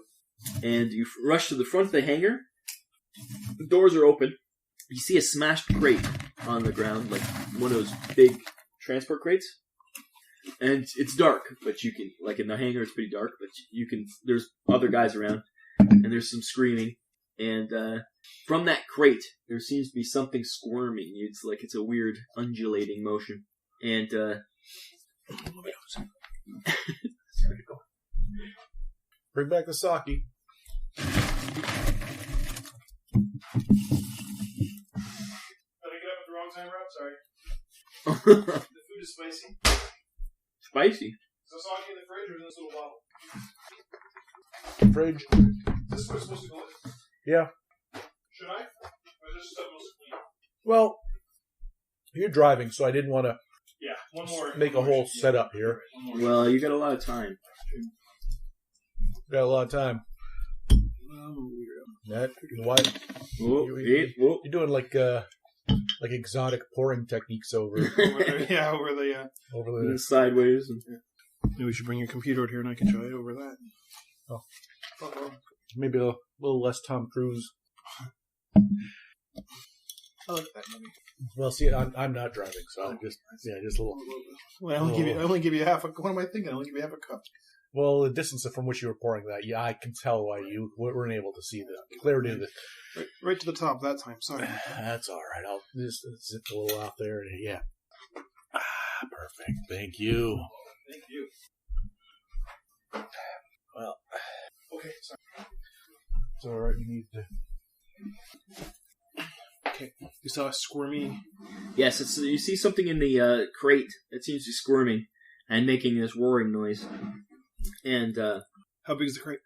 and you rush to the front of the hangar. The doors are open. You see a smashed crate on the ground, like one of those big transport crates. And it's dark, but you can, like in the hangar, it's pretty dark, but you can. There's other guys around, and there's some screaming. And from that crate, there seems to be something squirming. It's like it's a weird undulating motion. And Bring back the sake. Did I get up at the wrong time, Rob? Sorry. The food is spicy. Spicy. Is the sake in the fridge or in this little bottle? Fridge. Is this where it's supposed to go in? Yeah. Should I? Or is this stuff mostly clean? Well, you're driving, so I didn't want to Yeah, one more. make a whole setup here. One more. Well, you got a lot of time. Got a lot of time. Oh, weirdo. That why Whoa, You- whoa. you're doing like exotic pouring techniques over Yeah, over the. over the. Sideways. Maybe we should bring your computer out here and I can try it over that. Oh. Uh-oh. Maybe a little less Tom Cruise. I like that movie. Well, see, I'm not driving, so I'll just a little. Well, I only give you half a. What am I thinking? I only give you half a cup. Well, the distance from which you were pouring that, yeah, I can tell why you weren't able to see the clarity of the. Right to the top that time. Sorry. That's all right. I'll just zip a little out there. Yeah. Perfect. Thank you. Thank you. Well, Okay, sorry. it's all right. You need to. Okay, you saw a squirmy. Yes, you see something in the crate that seems to be squirming and making this roaring noise. And How big is the crate?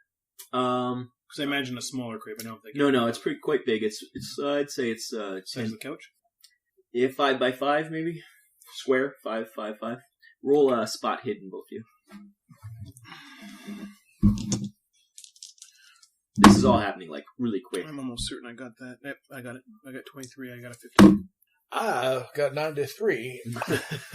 Because I imagine a smaller crate, but I don't think. no, it's quite big. It's I'd say it's Size 10, of the couch. 5 by 5 maybe, square 5 5 5. Roll spot hidden, both of you. This is all happening like really quick. I'm almost certain I got that. Yep, I got it. I got 23. I got a 15. I got 93.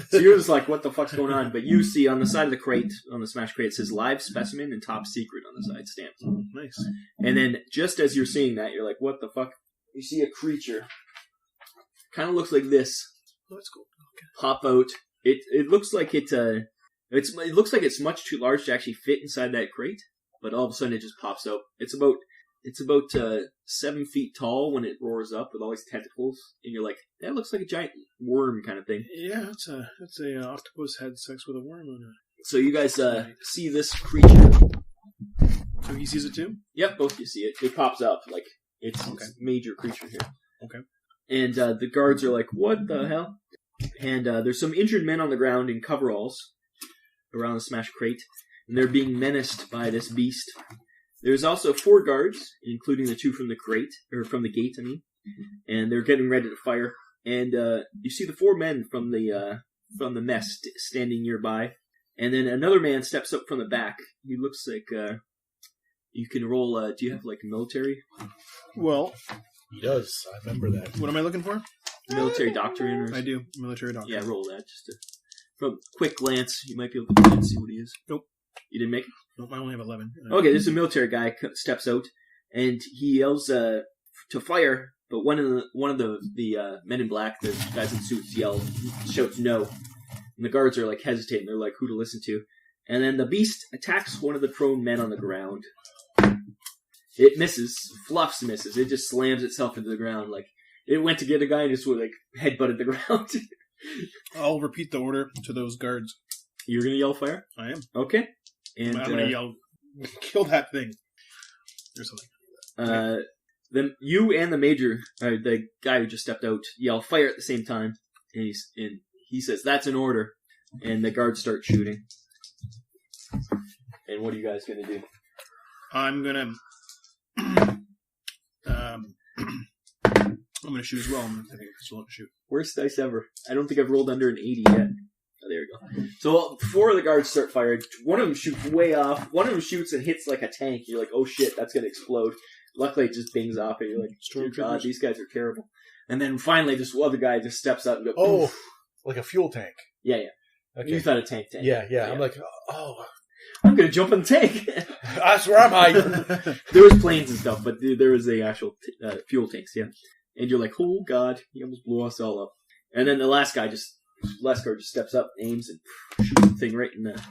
So you're just like, what the fuck's going on? But you see on the side of the crate, on the smash crate, it says live specimen and top secret on the side stamped. Oh, nice. And then just as you're seeing that, you're like, what the fuck? You see a creature. Kind of looks like this. Oh, that's cool. Okay. Pop out. It looks like it looks like it's much too large to actually fit inside that crate, but all of a sudden it just pops out. It's about 7 feet tall when it roars up with all these tentacles, and you're like, that looks like a giant worm kind of thing. Yeah, it's a octopus had sex with a worm on it. So you guys see this creature. So he sees it too? Yep, both you see it. It pops up like it's a major creature here. Okay. And the guards are like, what the hell? And there's some injured men on the ground in coveralls around the smash crate, and they're being menaced by this beast. There's also 4 guards, including the 2 from the crate, or from the gate, I mean, and they're getting ready to fire. And you see the 4 men from the mess standing nearby, and then another man steps up from the back. He looks like you can roll. Do you have like military? Well, He does. I remember that. what am I looking for? Military doctrine? Or I do. Military doctor. Yeah, roll that. Just from quick glance, you might be able to see what he is. Nope. You didn't make it? Nope, I only have 11. Okay, there's a military guy steps out, and he yells to fire, but one of the men in black, the guys in suits, shouts no. And the guards are like hesitating. They're like, who to listen to? And then the beast attacks one of the prone men on the ground. It misses. Fluffs misses. It just slams itself into the ground. Like, it went to get a guy and just like headbutted the ground. I'll repeat the order to those guards. You're going to yell fire? I am. Okay. And I'm going to yell, kill that thing. Or something. Then you and the major, the guy who just stepped out, yell fire at the same time. And he says, that's an order. And the guards start shooting. And what are you guys going to do? I'm going to... I'm going to shoot as well. I'm going to take a pistol and shoot. Worst dice ever. I don't think I've rolled under an 80 yet. Oh, there we go. So 4 of the guards start firing. One of them shoots way off. One of them shoots and hits like a tank. You're like, oh shit, that's going to explode. Luckily, it just bings off, and you're like, dear God, these guys are terrible. And then finally, this other guy just steps up and goes, oh, like a fuel tank. Yeah. Okay. You thought a tank. Yeah. I'm like, oh. I'm going to jump in the tank. That's where I'm hiding. There was planes and stuff, but there was the actual fuel tanks, yeah. And you're like, oh God, he almost blew us all up. And then the last guard just steps up, aims, and shoots the thing right in the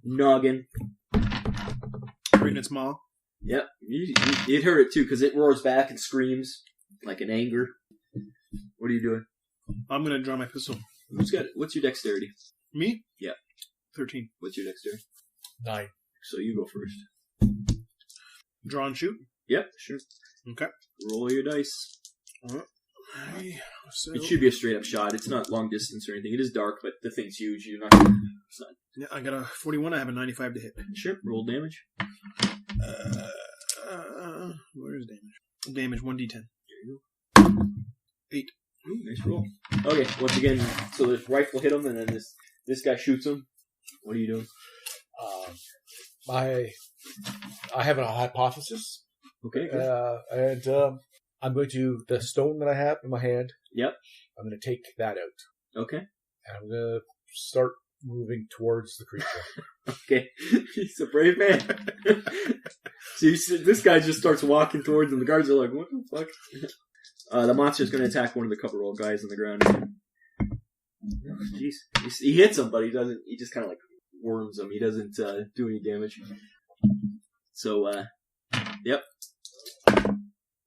noggin. Right in its maw. Yep, you'd heard it too, because it roars back and screams like in anger. What are you doing? I'm going to draw my pistol. What's your dexterity? Me? Yeah. 13. What's your dexterity? 9. So you go first. Draw and shoot? Yep, sure. Okay. Roll your dice. Alright. So, It should be a straight up shot. It's not long distance or anything. It is dark, but the thing's huge. You're not going to... yeah, I got a 41. I have a 95 to hit. Sure, roll damage. Where's damage? Damage 1d10. There you go. 8. Ooh, nice roll. Okay, once again, so this rifle hit him, and then this guy shoots him. What are you doing? I have a hypothesis. Okay. And I'm going to, the stone that I have in my hand. Yep. I'm going to take that out. Okay. And I'm going to start moving towards the creature. Okay. He's a brave man. So this guy just starts walking towards him. The guards are like, what the fuck? The monster's going to attack one of the coverall guys on the ground. Jeez. He hits him, but he doesn't. He just kind of like worms him. He doesn't do any damage. So, yep.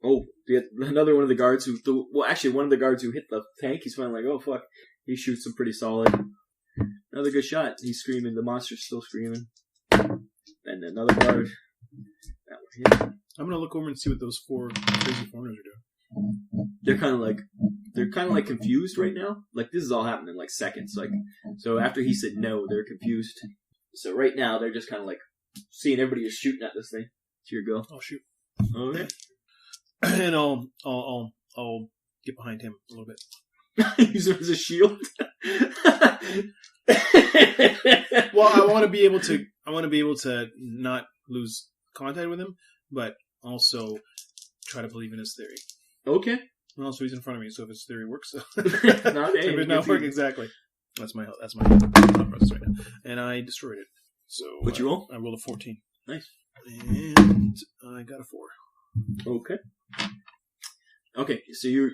Oh, another one of the guards one of the guards who hit the tank, he's finally like, oh fuck. He shoots him pretty solid. Another good shot. He's screaming. The monster's still screaming. And another guard. That one hit. I'm going to look over and see what those 4 crazy foreigners are doing. They're kind of like confused right now. Like this is all happening in like seconds. Like so after he said no, they're confused. So right now they're just kind of like seeing everybody just shooting at this thing. It's your go. I'll shoot. Okay. And I'll get behind him a little bit. Use him as a shield. Well, I want to be able to not lose contact with him, but also try to believe in his theory. Okay. Well, so he's in front of me, so if his theory works, so It's not, hey, if it it's not gets working you- exactly. That's my thought process right now. And I destroyed it. So What'd you roll? I rolled a 14. Nice. And I got a 4. Okay. Okay, so you're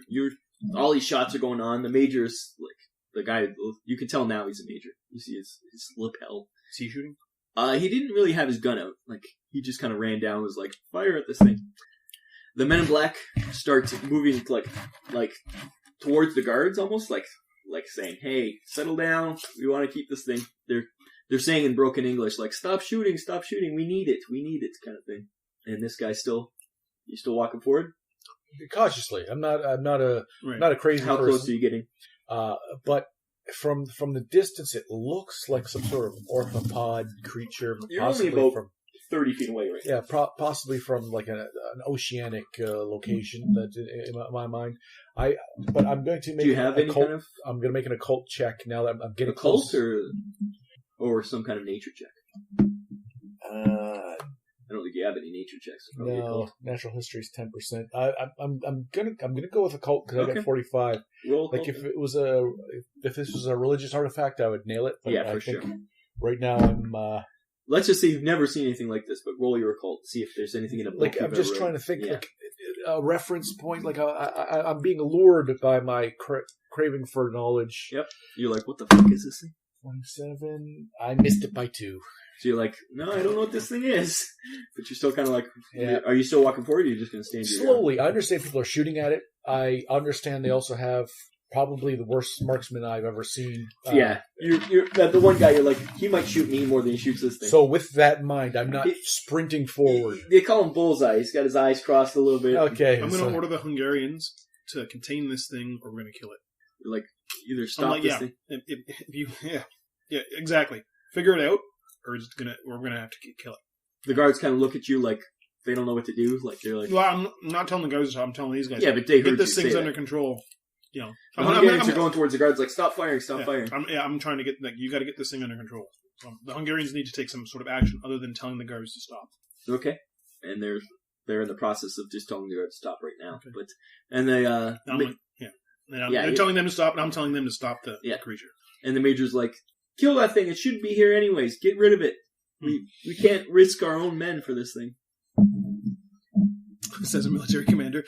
all these shots are going on. The major's like the guy. You can tell now he's a major. You see his lapel. Is he shooting? He didn't really have his gun out. Like he just kind of ran down, and was like, fire at this thing. The men in black start moving like towards the guards, almost like saying, "Hey, settle down. We want to keep this thing." They're saying in broken English, like, "Stop shooting, stop shooting. We need it, kind of thing." And this guy's still walking forward. Cautiously. I'm not a Right. not a crazy How person. close are you getting? But from the distance, it looks like some sort of orthopod creature. You're only possibly about from 30 feet away, right? yeah, possibly from like an oceanic location. That's in my mind. But I'm going to make Do you have any occult, kind of I'm going to make an occult check now that I'm getting occult close. or some kind of nature check? Uh, I don't think you have any nature checks. So probably no, occult. natural history is 10%. I'm gonna go with occult because I Okay. got 45. Roll Like occult. if this was a religious artifact, I would nail it. But Yeah, I for think sure. right now I'm Let's just say you've never seen anything like this, but roll your occult. See if there's anything in a book. like you've I'm just ever trying read. to think Yeah. like a reference point. Like I'm being lured by my craving for knowledge. Yep. You're like, what the fuck is this thing? 27. I missed it by 2. So you're like, no, I don't know what this thing is. But you're still kind of like, Yeah. are you still walking forward or are you just going to stand your ground? Slowly, I understand people are shooting at it. I understand they also have probably the worst marksman I've ever seen. Yeah. You're the one guy, you're like, he might shoot me more than he shoots this thing. So with that in mind, I'm not sprinting forward. They call him Bullseye. He's got his eyes crossed a little bit. Okay. I'm going so- to order the Hungarians to contain this thing, or we're going to kill it. You're like, either I'm stop like, this yeah, thing. if you, yeah, exactly. Figure it out, or we're gonna have to kill it. The guards kind of look at you like they don't know what to do. Like they're like, Well, I'm not telling the guys. I'm telling these guys. yeah, but they get heard this you thing's say under that. control. You know, The Hungarians are going towards the guards like, stop firing, stop firing. I'm trying to get like you got to get this thing under control. So the Hungarians need to take some sort of action other than telling the guards to stop. Okay. And they're in the process of just telling the guards to stop right now. Okay. But and they And I'm like, yeah. And Yeah, they're yeah. telling them to stop, and I'm telling them to stop the Yeah. creature. and the major's like, kill that thing. It shouldn't be here anyways. Get rid of it. We can't risk our own men for this thing. Says a military commander.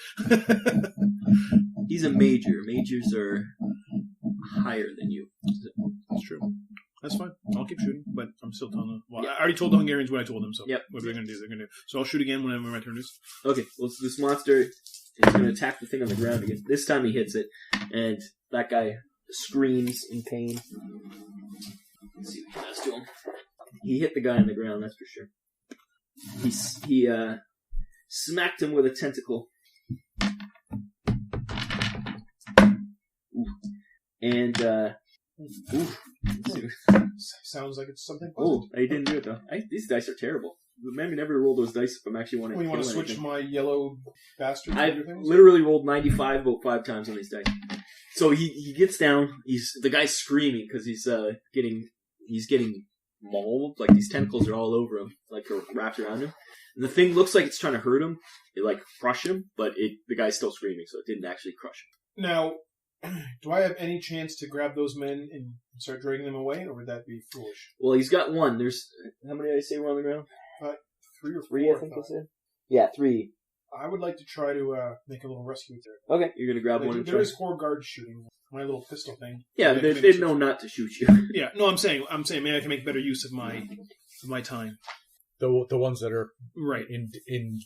He's a major. Majors are higher than you. That's true. That's fine. I'll keep shooting, but I'm still telling them. Well, Yeah. I already told the Hungarians what I told them, so Yep. what they're going to do, they're going to do. So I'll shoot again whenever my turn is. Okay, well, so this monster is going to attack the thing on the ground again. This time he hits it, and that guy screams in pain. Let's see what he does to him. He hit the guy on the ground, that's for sure. He smacked him with a tentacle. Ooh. And, let's see. Sounds like it's something Oh, positive. I didn't do it though. These dice are terrible. Maybe never roll those dice if I'm actually wanting Well, you to want kill to switch anything. my yellow bastard I to other things? literally rolled 95 about 5 times on these dice. So he gets down. The guy's screaming because he's getting mauled. Like these tentacles are all over him, like are wrapped around him. And the thing looks like it's trying to hurt him. It like crush him, but the guy's still screaming, so it didn't actually crush him. Now, do I have any chance to grab those men and start dragging them away, or would that be foolish? Well, he's got one. There's how many did I say were on the ground? 3 or 4. 3, I think or I 5. said. Yeah, 3. I would like to try to make a little rescue there. Okay, you're gonna grab one and There try. is 4 guards shooting. My little pistol thing. Yeah, Maybe I they can make know not to shoot you. Yeah, no, I'm saying maybe I can make better use of my time. The ones that are Right. in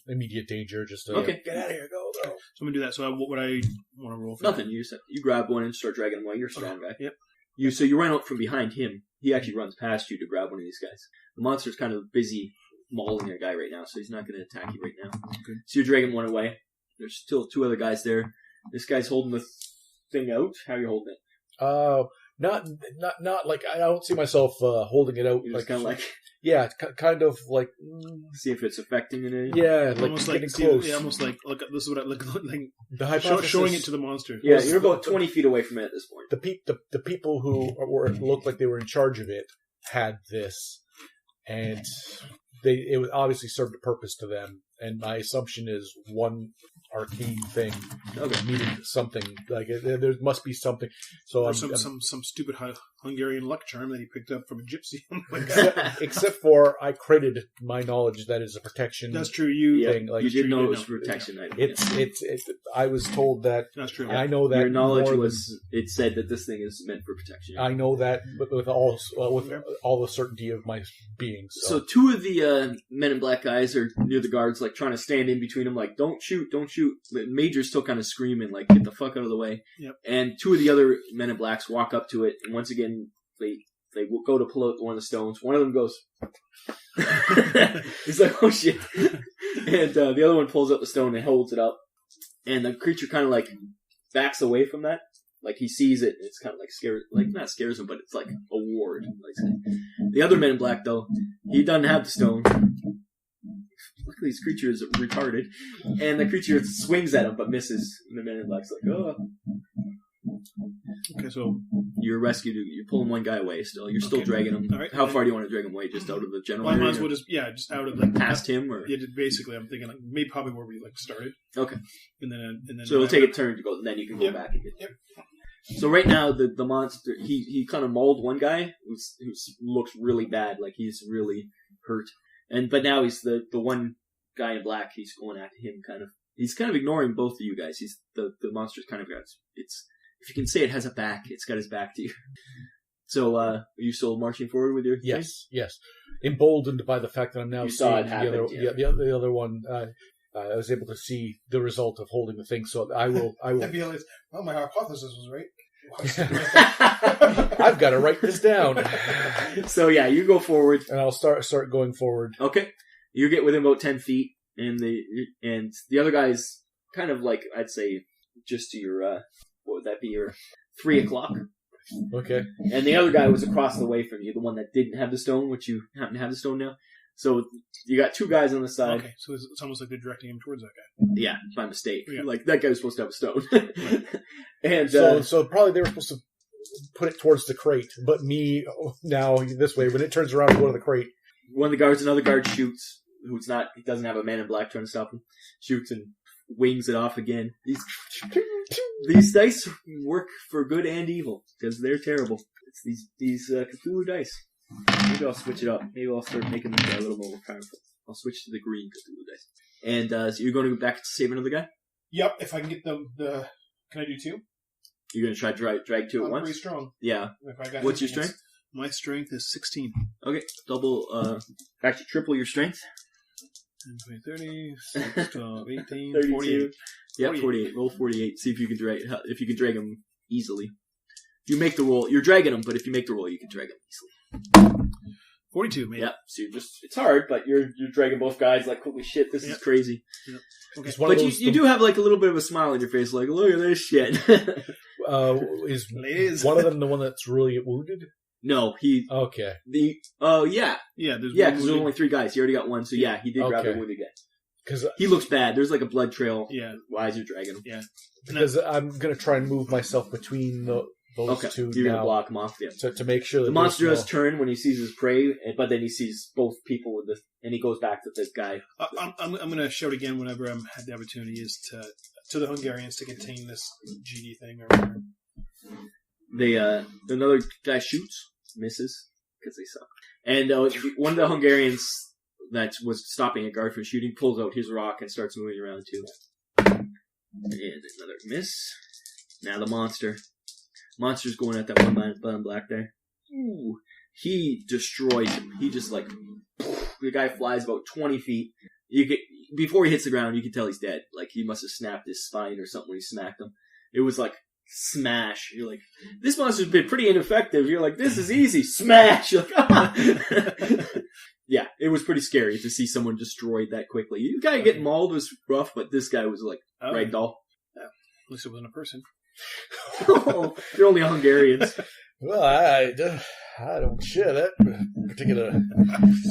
immediate danger, just Okay. get out of here, go. So I'm gonna do that. So what would I want to roll for? Nothing. You grab one and start dragging him away. You're a strong guy. Yep. So you run out from behind him. He actually runs past you to grab one of these guys. The monster's kind of busy mauling a guy right now, so he's not going to attack you right now. Good. So you're dragging one away. There's still 2 other guys there. This guy's holding the thing out. How are you holding it? Not like I don't see myself holding it out. You're Like just kind of like yeah, kind of like see if it's affecting it. yeah, like Almost getting like close. yeah, almost like look. This is what I look like. The hypothesis, Showing it to the monster. Yeah, you're about 20 feet away from it at this point. the people who looked like they were in charge of it had this, and it obviously served a purpose to them. And my assumption is one arcane thing. Okay. Needed something like there must be something. So Or some stupid Hungarian luck charm that he picked up from a gypsy. except for I credited my knowledge that is a protection. That's true. You thing. Like, you did know it was protection. It's. I was told that. That's true. I know that your knowledge was. It said that this thing is meant for protection. I know that with all the certainty of my being. So two of the Men in Black guys are near the guards, like trying to stand in between them, like don't shoot. The Major's still kind of screaming, like get the fuck out of the way. Yep. And two of the other Men in Blacks walk up to it, and once again they go to pull out one of the stones. One of them goes. He's like, oh shit. And the other one pulls up the stone and holds it up. And the creature kind of like backs away from that. Like he sees it, and it's kind of like scares, like not scares him, but it's like a ward. The other Man in Black, though, he doesn't have the stone. Luckily, this creature is retarded, and the creature swings at him but misses. And the Man in Black's like, oh. Okay, so you're rescued. You're pulling one guy away. Still, you're still dragging him. All right. How far do you want to drag him away? Just out of the general area? Might as well just out of like past him, or basically, I'm thinking like maybe probably where we like started. Okay. And then so it'll take a turn to go, and then you can go back again. Yep. So right now, the monster he kind of mauled one guy who looks really bad, like he's really hurt, but now he's the one guy in black. He's going at him He's kind of ignoring both of you guys. He's the monster's kind of got it's. If you can say it has a back, it's got his back to you. So, are you still marching forward with your thing? Yes. Emboldened by the fact that I'm now seeing the other one. I was able to see the result of holding the thing, so I will. Well, my hypothesis was right. I've got to write this down. So yeah, you go forward, and I'll start going forward. Okay, you get within about 10 feet, and the other guy's kind of like, I'd say just to your. What would that be? Your 3 o'clock. Okay. And the other guy was across the way from you, the one that didn't have the stone, which you happen to have the stone now. So you got 2 guys on the side. Okay, so it's almost like they're directing him towards that guy. Yeah, by mistake. Yeah. Like that guy was supposed to have a stone. And so probably they were supposed to put it towards the crate, but me now this way. When it turns around to go to the crate, one of the guards, another guard shoots. He doesn't have a Man in Black trying to stop him. Shoots and wings it off again. These dice work for good and evil because they're terrible. It's these Cthulhu dice. Maybe I'll switch it up. Maybe I'll start making them a little more powerful. I'll switch to the green Cthulhu dice. And so you're going to go back to save another guy? Yep. If I can get the can I do 2? You're going to try to drag 2 at once? Pretty strong. Yeah. What's your strength? My strength is 16. Okay. Actually triple your strength. 30, 6, 12, 18, 32. 48. Yeah, 48. Roll 48. See if you can drag him easily. If you make the roll, you're dragging him, but if you make the roll, you can drag him easily. 42, man. Yeah. So it's hard, but you're dragging both guys like, holy shit, this is crazy. Yep. Okay. But you do have like a little bit of a smile on your face, like, look at this shit. Is one of them the one that's really wounded? No, he... Okay. Yeah. Yeah, because there's only 3 guys. He already got 1, so yeah, he did grab the wounded guy. Because he looks bad. There's like a blood trail. Yeah. Why is you dragging him? Yeah. Because I'm going to try and move myself between those 2 You're now. going to block him off, yeah. To make sure that the monster does turn when he sees his prey, but then he sees both people with this, and he goes back to this guy. I'm going to shout again whenever I have the opportunity is to the Hungarians to contain this GD thing or whatever. Another guy shoots, misses, because they suck. And one of the Hungarians that was stopping a guard from shooting pulls out his rock and starts moving around too. And another miss. Now the monster's going at that one man in black there. Ooh, he destroys him. He just like the guy flies about 20 feet. Before he hits the ground, you can tell he's dead. Like he must have snapped his spine or something when he smacked him. It was like smash. You're like, this monster's been pretty ineffective. You're like, this is easy. Smash. You're like, ah. Yeah, it was pretty scary to see someone destroyed that quickly. You guy getting mauled was rough, but this guy was like ragdoll. Yeah. At least it wasn't a person. Oh, they're only Hungarians. Well, I don't share that particular.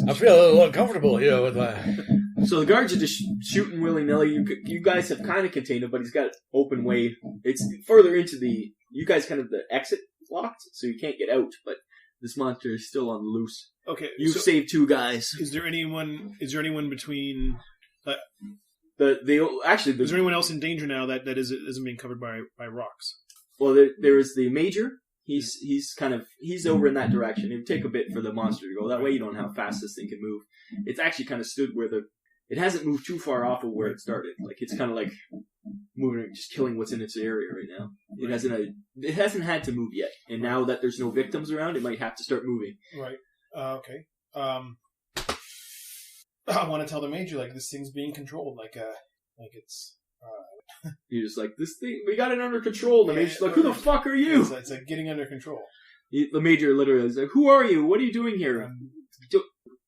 I feel a little uncomfortable here with my. So the guards are just shooting willy-nilly. You guys have kind of contained him, but he's got an open way. It's further into the... You guys kind of the exit locked, so you can't get out, but this monster is still on the loose. Okay. You've saved 2 guys. Is there anyone between... Actually, Is there anyone else in danger now that isn't being covered by rocks? Well, there is the Major. He's over in that direction. It would take a bit for the monster to go that way. You don't know how fast this thing can move. It's actually kind of stood where it hasn't moved too far off of where it started. Like it's kind of like moving, just killing what's in its area right now. It hasn't had to move yet. And now that there's no victims around, it might have to start moving. Right. Okay. I want to tell the Major like this thing's being controlled, like it's. You're just like, this thing, we got it under control. The Major's like, who the fuck are you? It's like getting under control. The Major literally is like, who are you? What are you doing here?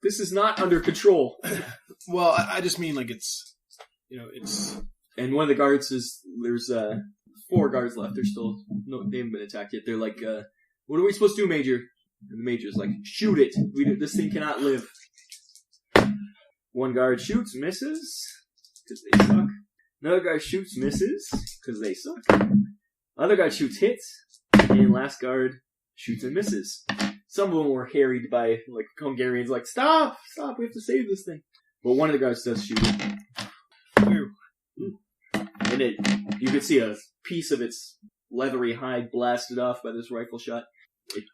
This is not under control. Well, I just mean like it's. And one of the guards there's 4 guards left. They're still, they haven't been attacked yet. They're like, what are we supposed to do, Major? And the Major's like, shoot it. This thing cannot live. One guard shoots, misses, because they suck. Another guy shoots, misses, because they suck. Other guy shoots, hits. And last guard shoots and misses. Some of them were harried by, like, Hungarians, like, stop, we have to save this thing. But one of the guards does shoot it. And you could see a piece of its leathery hide blasted off by this rifle shot.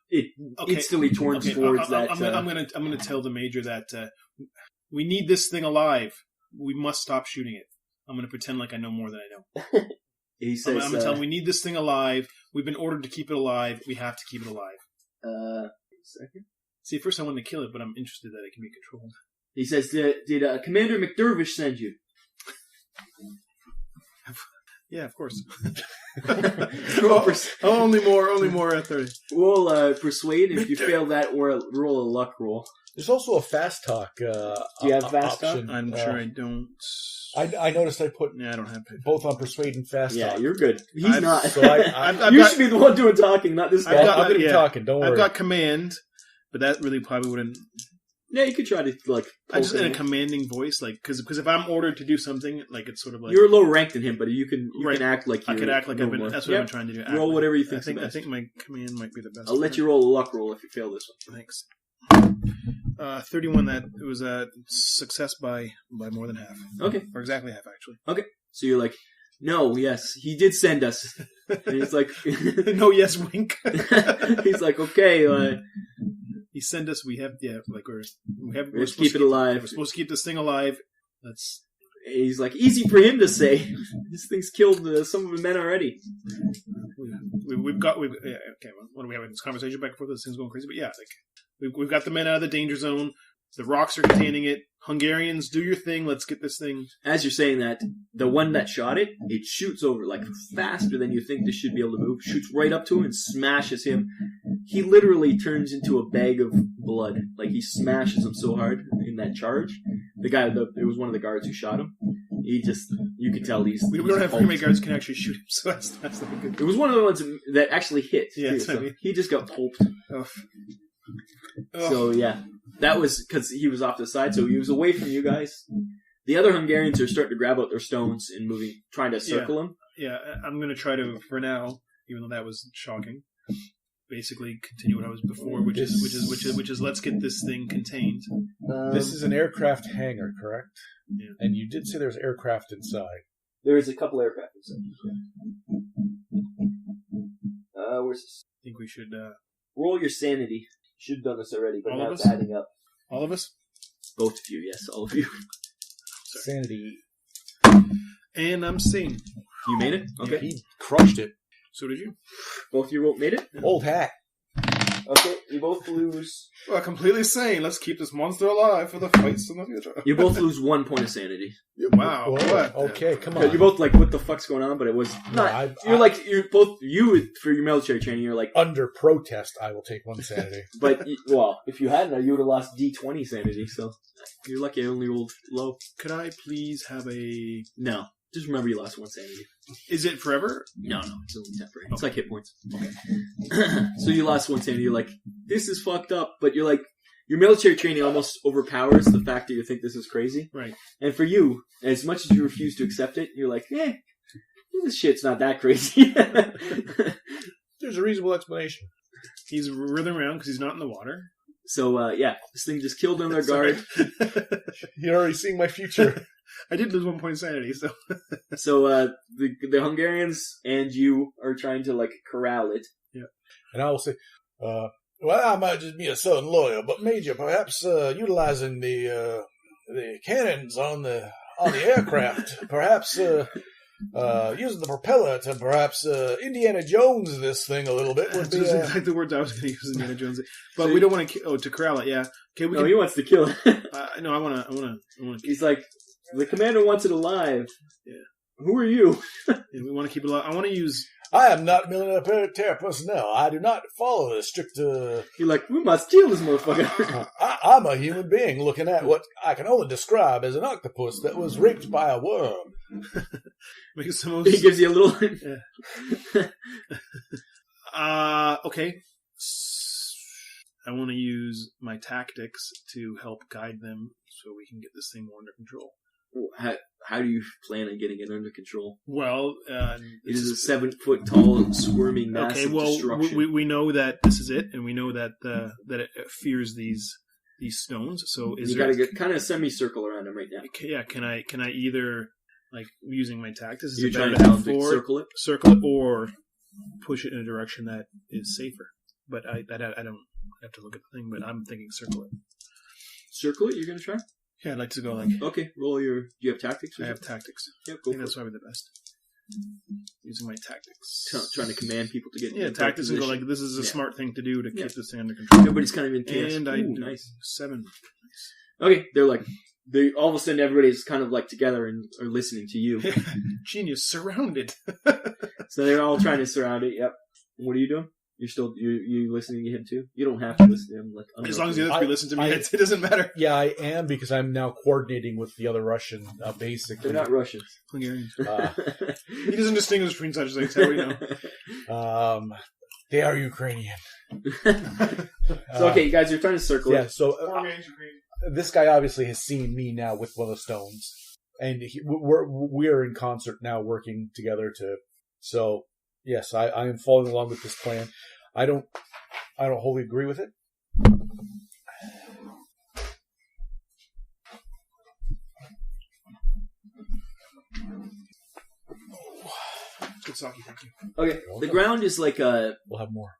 It instantly turns towards that. I'm gonna tell the Major that we need this thing alive. We must stop shooting it. I'm gonna pretend like I know more than I know. He says, I'm gonna tell him we need this thing alive. We've been ordered to keep it alive. We have to keep it alive. Second. See, first I wanted to kill it, but I'm interested that it can be controlled. He says, did Commander McDervish send you? Yeah, of course. Only more at 30. Roll persuade. If you fail that, or roll a luck roll. There's also a fast talk. Do you have fast option. talk? I'm sure I don't. I noticed I put I don't have it. both on persuade and fast talk. Yeah, you're good. He's not. So you should be the one doing talking, not this guy. I'm going to be talking. Don't worry. I've got command, but that really probably wouldn't. Yeah, you could try to like. I just in a commanding voice, like because if I'm ordered to do something, like it's sort of like you're lower ranked than him, but you can act like I could act like I've been. That's what I'm trying to do. Roll whatever you think. I think my command might be the best. I'll let you roll a luck roll if you fail this one. Thanks. 31. That it was a success by more than half. Okay, or exactly half actually. Okay, so you're like, no, yes, he did send us. And he's like, no, yes, wink. He's like, okay. He sent us. We have Let's keep it alive. We're supposed to keep this thing alive. He's like, easy for him to say. This thing's killed some of the men already. We've got. Okay, well, what do we have in this conversation back and forth? This thing's going crazy, but yeah, like we've got the men out of the danger zone. The rocks are containing it. Hungarians, do your thing. Let's get this thing. As you're saying that, the one that shot it shoots over like faster than you think this should be able to move. Shoots right up to him and smashes him. He literally turns into a bag of blood. Like he smashes him so hard in that charge. The guy, it was one of the guards who shot him. You could tell we don't have very many guards who can actually shoot him, so that's the good. It was one of the ones that actually hit. Yeah, too, so he just got pulped. Oh. So yeah, that was because he was off to the side, so he was away from you guys. The other Hungarians are starting to grab out their stones and trying to circle him. Yeah, I'm going to try to, for now, even though that was shocking, basically continue what I was before, which is let's get this thing contained. This is an aircraft hangar, correct? Yeah. And you did say there's aircraft inside. There is a couple aircraft inside. Where's this? I think we should roll your sanity. You should have done this already, but now it's adding up. All of us? Both of you, yes, all of you. Sanity. And I'm seeing. You made it? Okay. Yeah, he crushed it. So did you? Both of you made it? Old hat. Okay, you both lose. Well, completely sane. Let's keep this monster alive for the fights in the future. You both lose 1 point of sanity. Wow. What? Okay, come on. You're both like, what the fuck's going on? But it was not. You're both for your military training. You're like under protest. I will take 1 sanity. But if you hadn't, you would have lost D20 sanity. So you're lucky I only rolled low. Could I please have a? No, just remember you lost 1 sanity. Is it forever? No, it's only temporary. It's like hit points. Okay. So you lost 1 sanity. You're like, this is fucked up. But you're like, your military training almost overpowers the fact that you think this is crazy. Right. And for you, as much as you refuse to accept it, you're like, this shit's not that crazy. There's a reasonable explanation. He's writhing around because he's not in the water. So, this thing just killed on their guard. You're already seeing my future. I did lose 1 point sanity, so... So the Hungarians and you are trying to, like, corral it. Yeah. And I will say, well, I might just be a southern lawyer, but Major, perhaps utilizing the cannons on the aircraft, perhaps using the propeller to perhaps Indiana Jones this thing a little bit would be... Those are exactly the words I was going to use, Indiana Jones. But So we don't want to corral it, yeah. Okay, we No, can... he wants to kill it. No, I want to... He's like, the commander wants it alive. Yeah. Who are you? we want to keep it alive. I want to use... I am not military personnel. I do not follow the strict... You're like, we must kill this motherfucker. I'm a human being looking at what I can only describe as an octopus that was raped by a worm. Makes the most... He gives you a little... Okay. I want to use my tactics to help guide them so we can get this thing more under control. How do you plan on getting it under control? Well, It is a 7-foot tall, squirming mass okay. of Well, destruction. we know that this is it, and we know that that it fears these stones. So You got to get kind of a semicircle around him right now. Yeah. Can I either, like, using my tactics, is You're it trying better to have forward, circle it? or push it in a direction that is safer? But I don't have to look at the thing. But I'm thinking circle it. Circle it? You're going to try? Yeah, I'd like to go like... Okay, roll your... Do you have tactics? I have tactics. Yep, I go think for that's it. probably the best. Using my tactics. Trying to command people to get in the tactics and go position. like, this is a Yeah. smart thing to do to Yeah. keep this thing under control. Nobody's kind of in chaos. And I Ooh, do nice. 7. Okay, they all of a sudden everybody's kind of like together and are listening to you. Genius, surrounded. So they're all trying to surround it. Yep. What are you doing? You listening to him too? You don't have to listen to him. Like As long as the other three listen to me, I- it doesn't matter. Yeah, I am because I'm now coordinating with the other Russian, basically. they're not Russians. Hungarians. Uh, He doesn't distinguish between such things. How do we know? they are Ukrainian. So okay, you guys are trying to circle Yeah, it. so this guy obviously has seen me now with one of the stones, and we're in concert now, working together to. So yes, I am following along with this plan. I don't wholly agree with it. Good sake, thank you. Okay, the ground is like a. We'll have more.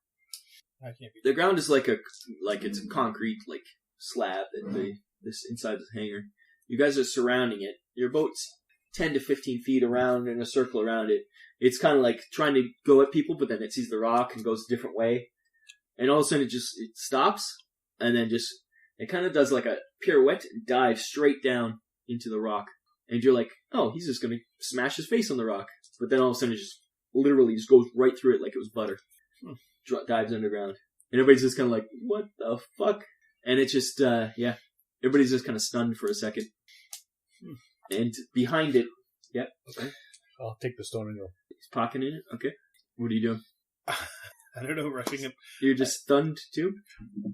I can't be. The ground is like it's a concrete like slab that this inside this hangar. You guys are surrounding it. Your boat's 10 to 15 feet around in a circle around it. It's kind of like trying to go at people, but then it sees the rock and goes a different way. And all of a sudden it stops, and then it kind of does like a pirouette and dives straight down into the rock. And you're like, oh, he's just going to smash his face on the rock. But then all of a sudden it just literally just goes right through it like it was butter. Dives underground. And everybody's just kind of like, what the fuck? And it's just, everybody's just kind of stunned for a second. And behind it, yep. Okay. I'll take the stone and go. He's pocketing it. Okay. What are you doing? I don't know, rushing it. You're just stunned too?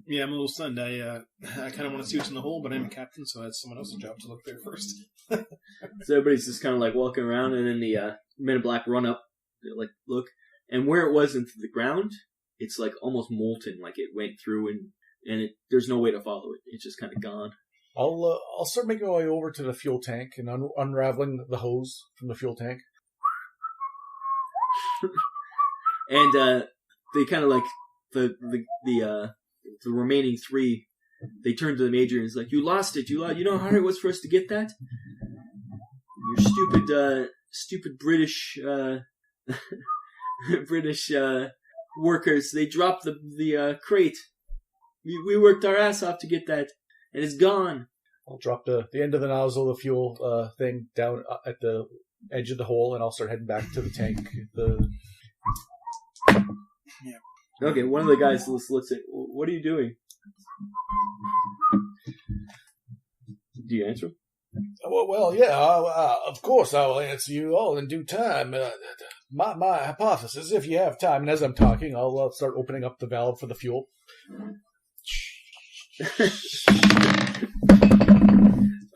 Yeah, I'm a little stunned. I kind of want to see what's in the hole, but I'm a captain, so that's someone else's job to look there first. So everybody's just kind of like walking around, and then the Men in Black run up. They're like, look. And where it was into the ground, it's like almost molten, like it went through, and there's no way to follow it. It's just kind of gone. I'll start making my way over to the fuel tank and unraveling the hose from the fuel tank. And they kind of like the remaining three. They turn to the major and it's like, "You lost it. You know how hard it was for us to get that. Your stupid British British workers. They dropped the crate. We worked our ass off to get that, and it's gone." I'll drop the end of the nozzle of the fuel thing down at the edge of the hole, and I'll start heading back to the tank. Okay, one of the guys looks at, "What are you doing?" Do you answer him? Well, yeah, of course I will answer you all in due time. My hypothesis, if you have time, and as I'm talking, I'll start opening up the valve for the fuel.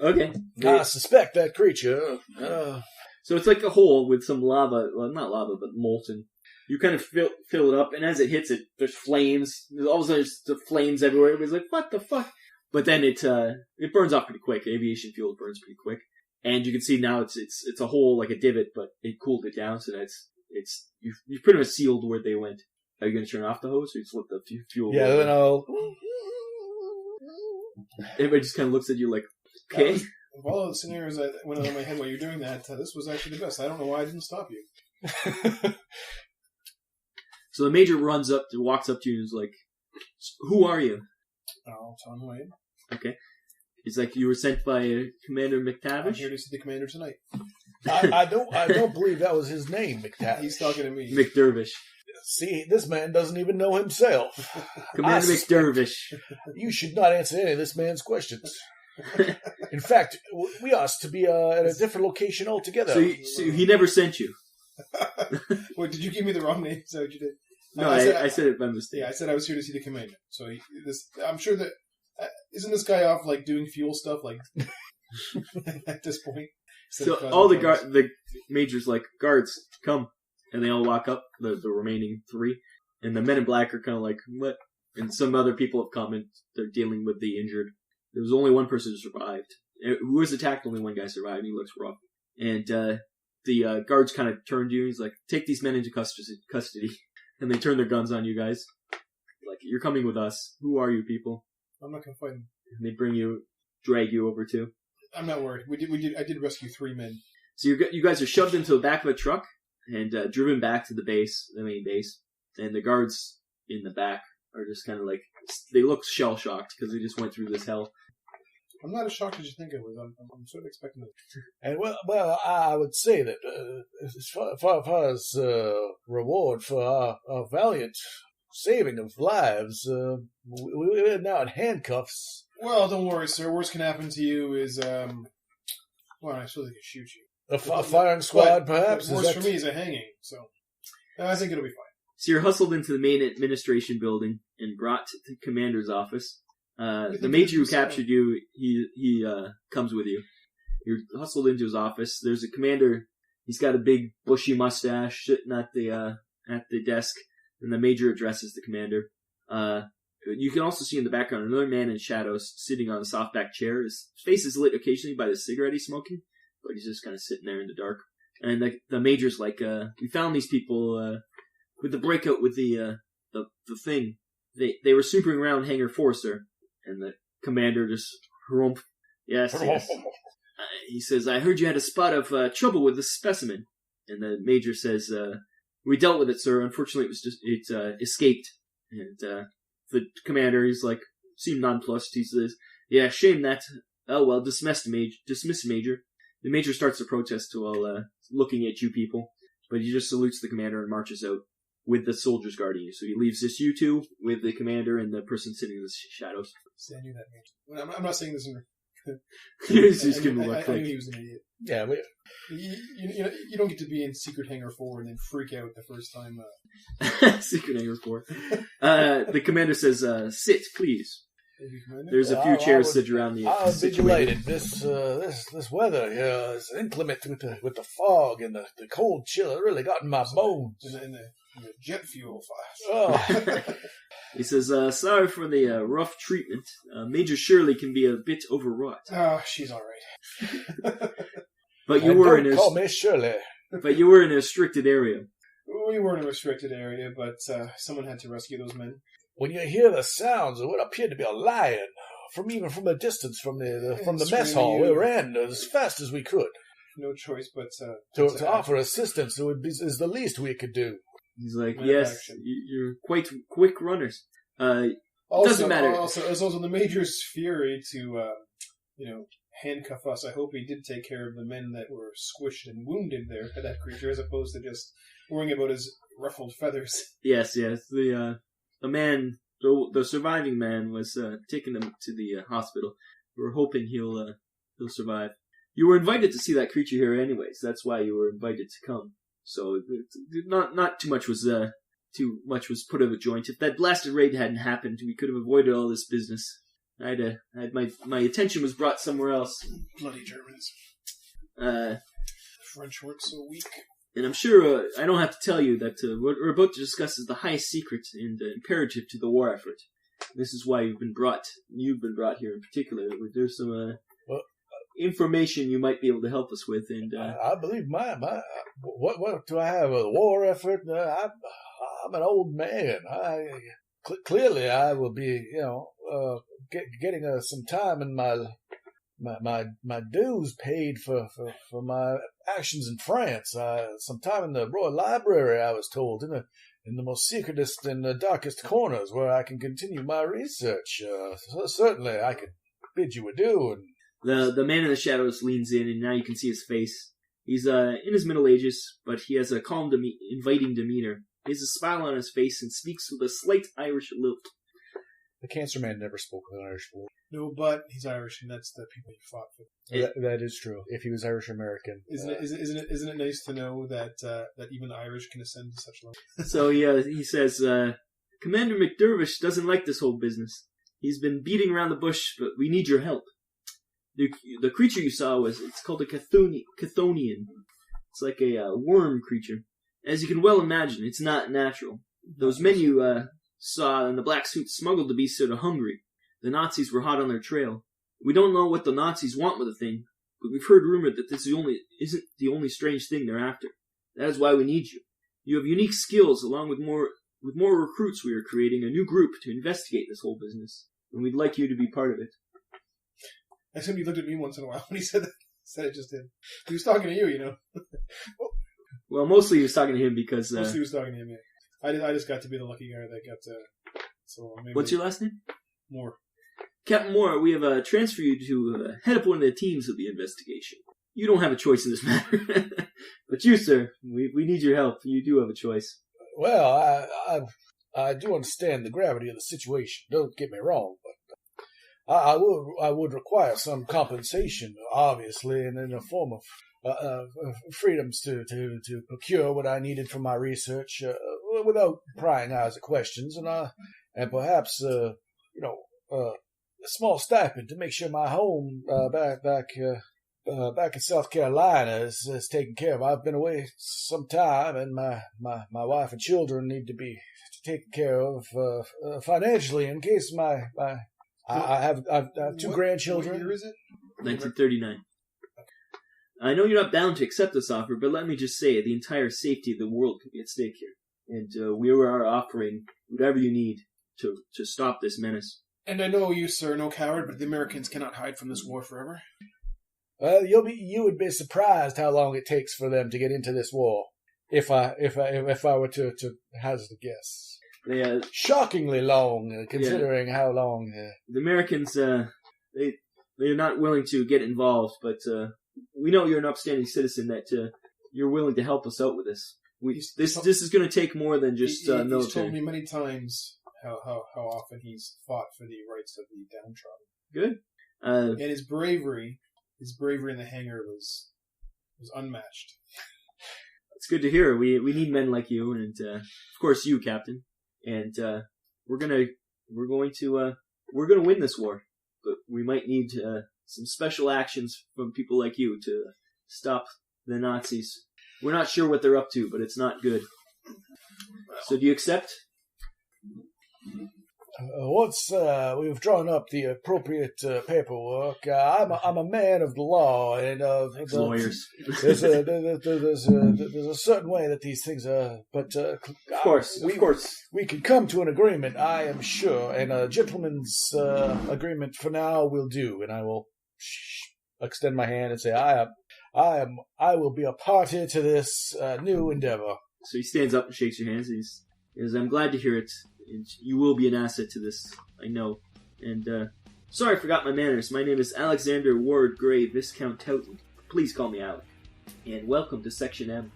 Okay. I suspect that creature. So it's like a hole with some lava, well, not lava, but molten. You kind of fill it up, and as it hits it, there's flames. All of a sudden, there's the flames everywhere. Everybody's like, what the fuck? But then it burns off pretty quick. Aviation fuel burns pretty quick. And you can see now it's a hole like a divot, but it cooled it down, so that you've pretty much sealed where they went. Are you going to turn off the hose, or just let the fuel? Yeah, roll then I'll. Everybody just kind of looks at you like, okay. Of all the scenarios that went on in my head while you're doing that, this was actually the best. I don't know why I didn't stop you. So the major walks up to you and is like, "Who are you?" I'll tell him who I am. Okay. He's like, "You were sent by Commander I'm McTavish." here to see the commander tonight. I don't believe that was his name, McTavish. He's talking to me. McDervish. See, this man doesn't even know himself. Commander McDervish. You should not answer any of this man's questions. In fact, we asked to be at a different location altogether. So he never sent you. Wait, did you give me the wrong name? Is that what you did? No, I said it by mistake. Yeah, I said I was here to see the commander. So I'm sure that isn't this guy off like doing fuel stuff like at this point? So all the majors like, "Guards, come," and they all walk up. The remaining 3, and the men in black are kind of like, "What?" And some other people have come and they're dealing with the injured. There was only one person who survived. Who was attacked? Only one guy survived. He looks rough. And the guards kind of turned to you. He's like, "Take these men into custody." And they turn their guns on you guys. Like, "You're coming with us. Who are you people?" I'm not gonna fight him. And they drag you over too. I'm not worried. I did rescue 3 men. So you guys are shoved into the back of a truck and driven back to the main base. And the guards in the back are just kind of like, they look shell-shocked because they just went through this hell. I'm not as shocked as you think I was. I'm sort of expecting it. And well, I would say that as far as reward for our valiant saving of lives, we're now in handcuffs. Well, don't worry, sir. Worst can happen to you is, well, I suppose they could shoot you. A firing squad, perhaps? Worst for me is a hanging, so I think it'll be fine. So you're hustled into the main administration building and brought to the commander's office. The major who captured you, he comes with you. You're hustled into his office. There's a commander. He's got a big bushy mustache sitting at the desk, and the major addresses the commander. You can also see in the background another man in shadows sitting on a soft-back chair. His face is lit occasionally by the cigarette he's smoking, but he's just kind of sitting there in the dark. And the major's like, "We found these people with the breakout with the thing. They were snooping around Hangar 4, sir." And the commander just, "Harumph. Yes. He says, "I heard you had a spot of trouble with this specimen." And the major says, "We dealt with it, sir. Unfortunately, it escaped." And the commander, he's like, seemed nonplussed. He says, "Yeah, shame that. Oh well, dismiss, major." The major starts to protest while looking at you people, but he just salutes the commander and marches out with the soldiers guarding you. So he leaves just you two with the commander and the person sitting in the shadows. See, I knew that. I'm not saying this in. He's just giving a look. I knew he was an idiot. Yeah, you don't get to be in Secret Hangar 4 and then freak out the first time. Secret Hangar 4. The commander says, "Sit, please." There's a few Well, chairs sit around the I'll be situation. delighted. This weather here is inclement with the fog and the cold chill. It really got in my bones. In the jet fuel flash. Oh. He says, "Sorry for the rough treatment. Major Shirley can be a bit overwrought." Oh, she's all right. But you And were don't call me Shirley. But you were in a restricted area. We were in a restricted area, but someone had to rescue those men. When you hear the sounds of what appeared to be a lion, from a distance from the mess hall, we ran as fast as we could. No choice but To offer assistance is the least we could do. He's like, Man "Yes, of action. you're quite quick runners." Also, matter. Also, the major's fury to, handcuff us. I hope he did take care of the men that were squished and wounded there by that creature, as opposed to just worrying about his ruffled feathers. Yes. The man, the surviving man, was taking them to the hospital. We're hoping he'll survive. You were invited to see that creature here, anyways. That's why you were invited to come. So not too much was put of a joint. If that blasted raid hadn't happened, we could have avoided all this business. My attention was brought somewhere else. Bloody Germans. French weren't so weak. And I'm sure I don't have to tell you that what we're about to discuss is the highest secret and imperative to the war effort. This is why you've been brought here in particular. There's some information you might be able to help us with. And I believe what do I have? A war effort? I'm an old man. Clearly I will be, getting some time in my dues paid for my actions in France. Some time in the Royal Library, I was told, in the most secretest and the darkest corners where I can continue my research. So certainly I could bid you adieu. And the man in the shadows leans in, and now you can see his face. He's in his middle ages, but he has a calm, inviting demeanor. He has a smile on his face and speaks with a slight Irish lilt. The Cancer Man never spoke with an Irish word. No, but he's Irish, and that's the people he fought for. That is true. If he was Irish American, Isn't it nice to know that even the Irish can ascend to such level? So he says, Commander McDervish doesn't like this whole business. He's been beating around the bush, but we need your help. The creature you saw it's called a Chthonian. It's like a worm creature. As you can well imagine, it's not natural. Those men you saw in the black suits smuggled the beast out of Hungary. The Nazis were hot on their trail. We don't know what the Nazis want with the thing, but we've heard rumored that this isn't the only strange thing they're after. That is why we need you. You have unique skills, along with more recruits. We are creating a new group to investigate this whole business, and we'd like you to be part of it. I assume he looked at me once in a while when he said that. Said it just did. He was talking to you, Well, mostly he was talking to him because... mostly he was talking to him, yeah. I just got to be the lucky guy that got to... So maybe What's your last name? Moore. Captain Moore, we have transferred you to head up one of the teams of the investigation. You don't have a choice in this matter. But you, sir, we need your help. You do have a choice. Well, I do understand the gravity of the situation. Don't get me wrong, but I would require some compensation, obviously, and in the form of freedoms to procure what I needed for my research without prying eyes at questions, and perhaps a small stipend to make sure my home back in South Carolina is taken care of. I've been away some time, and my wife and children need to be taken care of financially in case I have two grandchildren. What year is it? 1939. I know you're not bound to accept this offer, but let me just say, the entire safety of the world could be at stake here. And we are offering whatever you need to stop this menace. And I know you, sir, no coward, but the Americans cannot hide from this war forever. Well, you would be surprised how long it takes for them to get into this war. If I were to hazard a guess, shockingly long, considering how long. The Americans, they're not willing to get involved, but we know you're an upstanding citizen that you're willing to help us out with this. This is going to take more than just military. He's told me many times how often he's fought for the rights of the downtrodden. Good. And his bravery in the hangar was unmatched. It's good to hear. We need men like you, and of course you, Captain. And we're gonna win this war, but we might need some special actions from people like you to stop the Nazis. We're not sure what they're up to, but it's not good. So do you accept? Once we've drawn up the appropriate paperwork, I'm a man of the law, and lawyers. There's a certain way that these things are. But of course, we can come to an agreement, I am sure, and a gentleman's agreement for now will do. And I will extend my hand and say, I will be a party to this new endeavor. So he stands up and shakes your hands. He says, I'm glad to hear it. And you will be an asset to this, I know. And, sorry I forgot my manners. My name is Alexander Ward Gray, Viscount Towton. Please call me Alec. And welcome to Section M.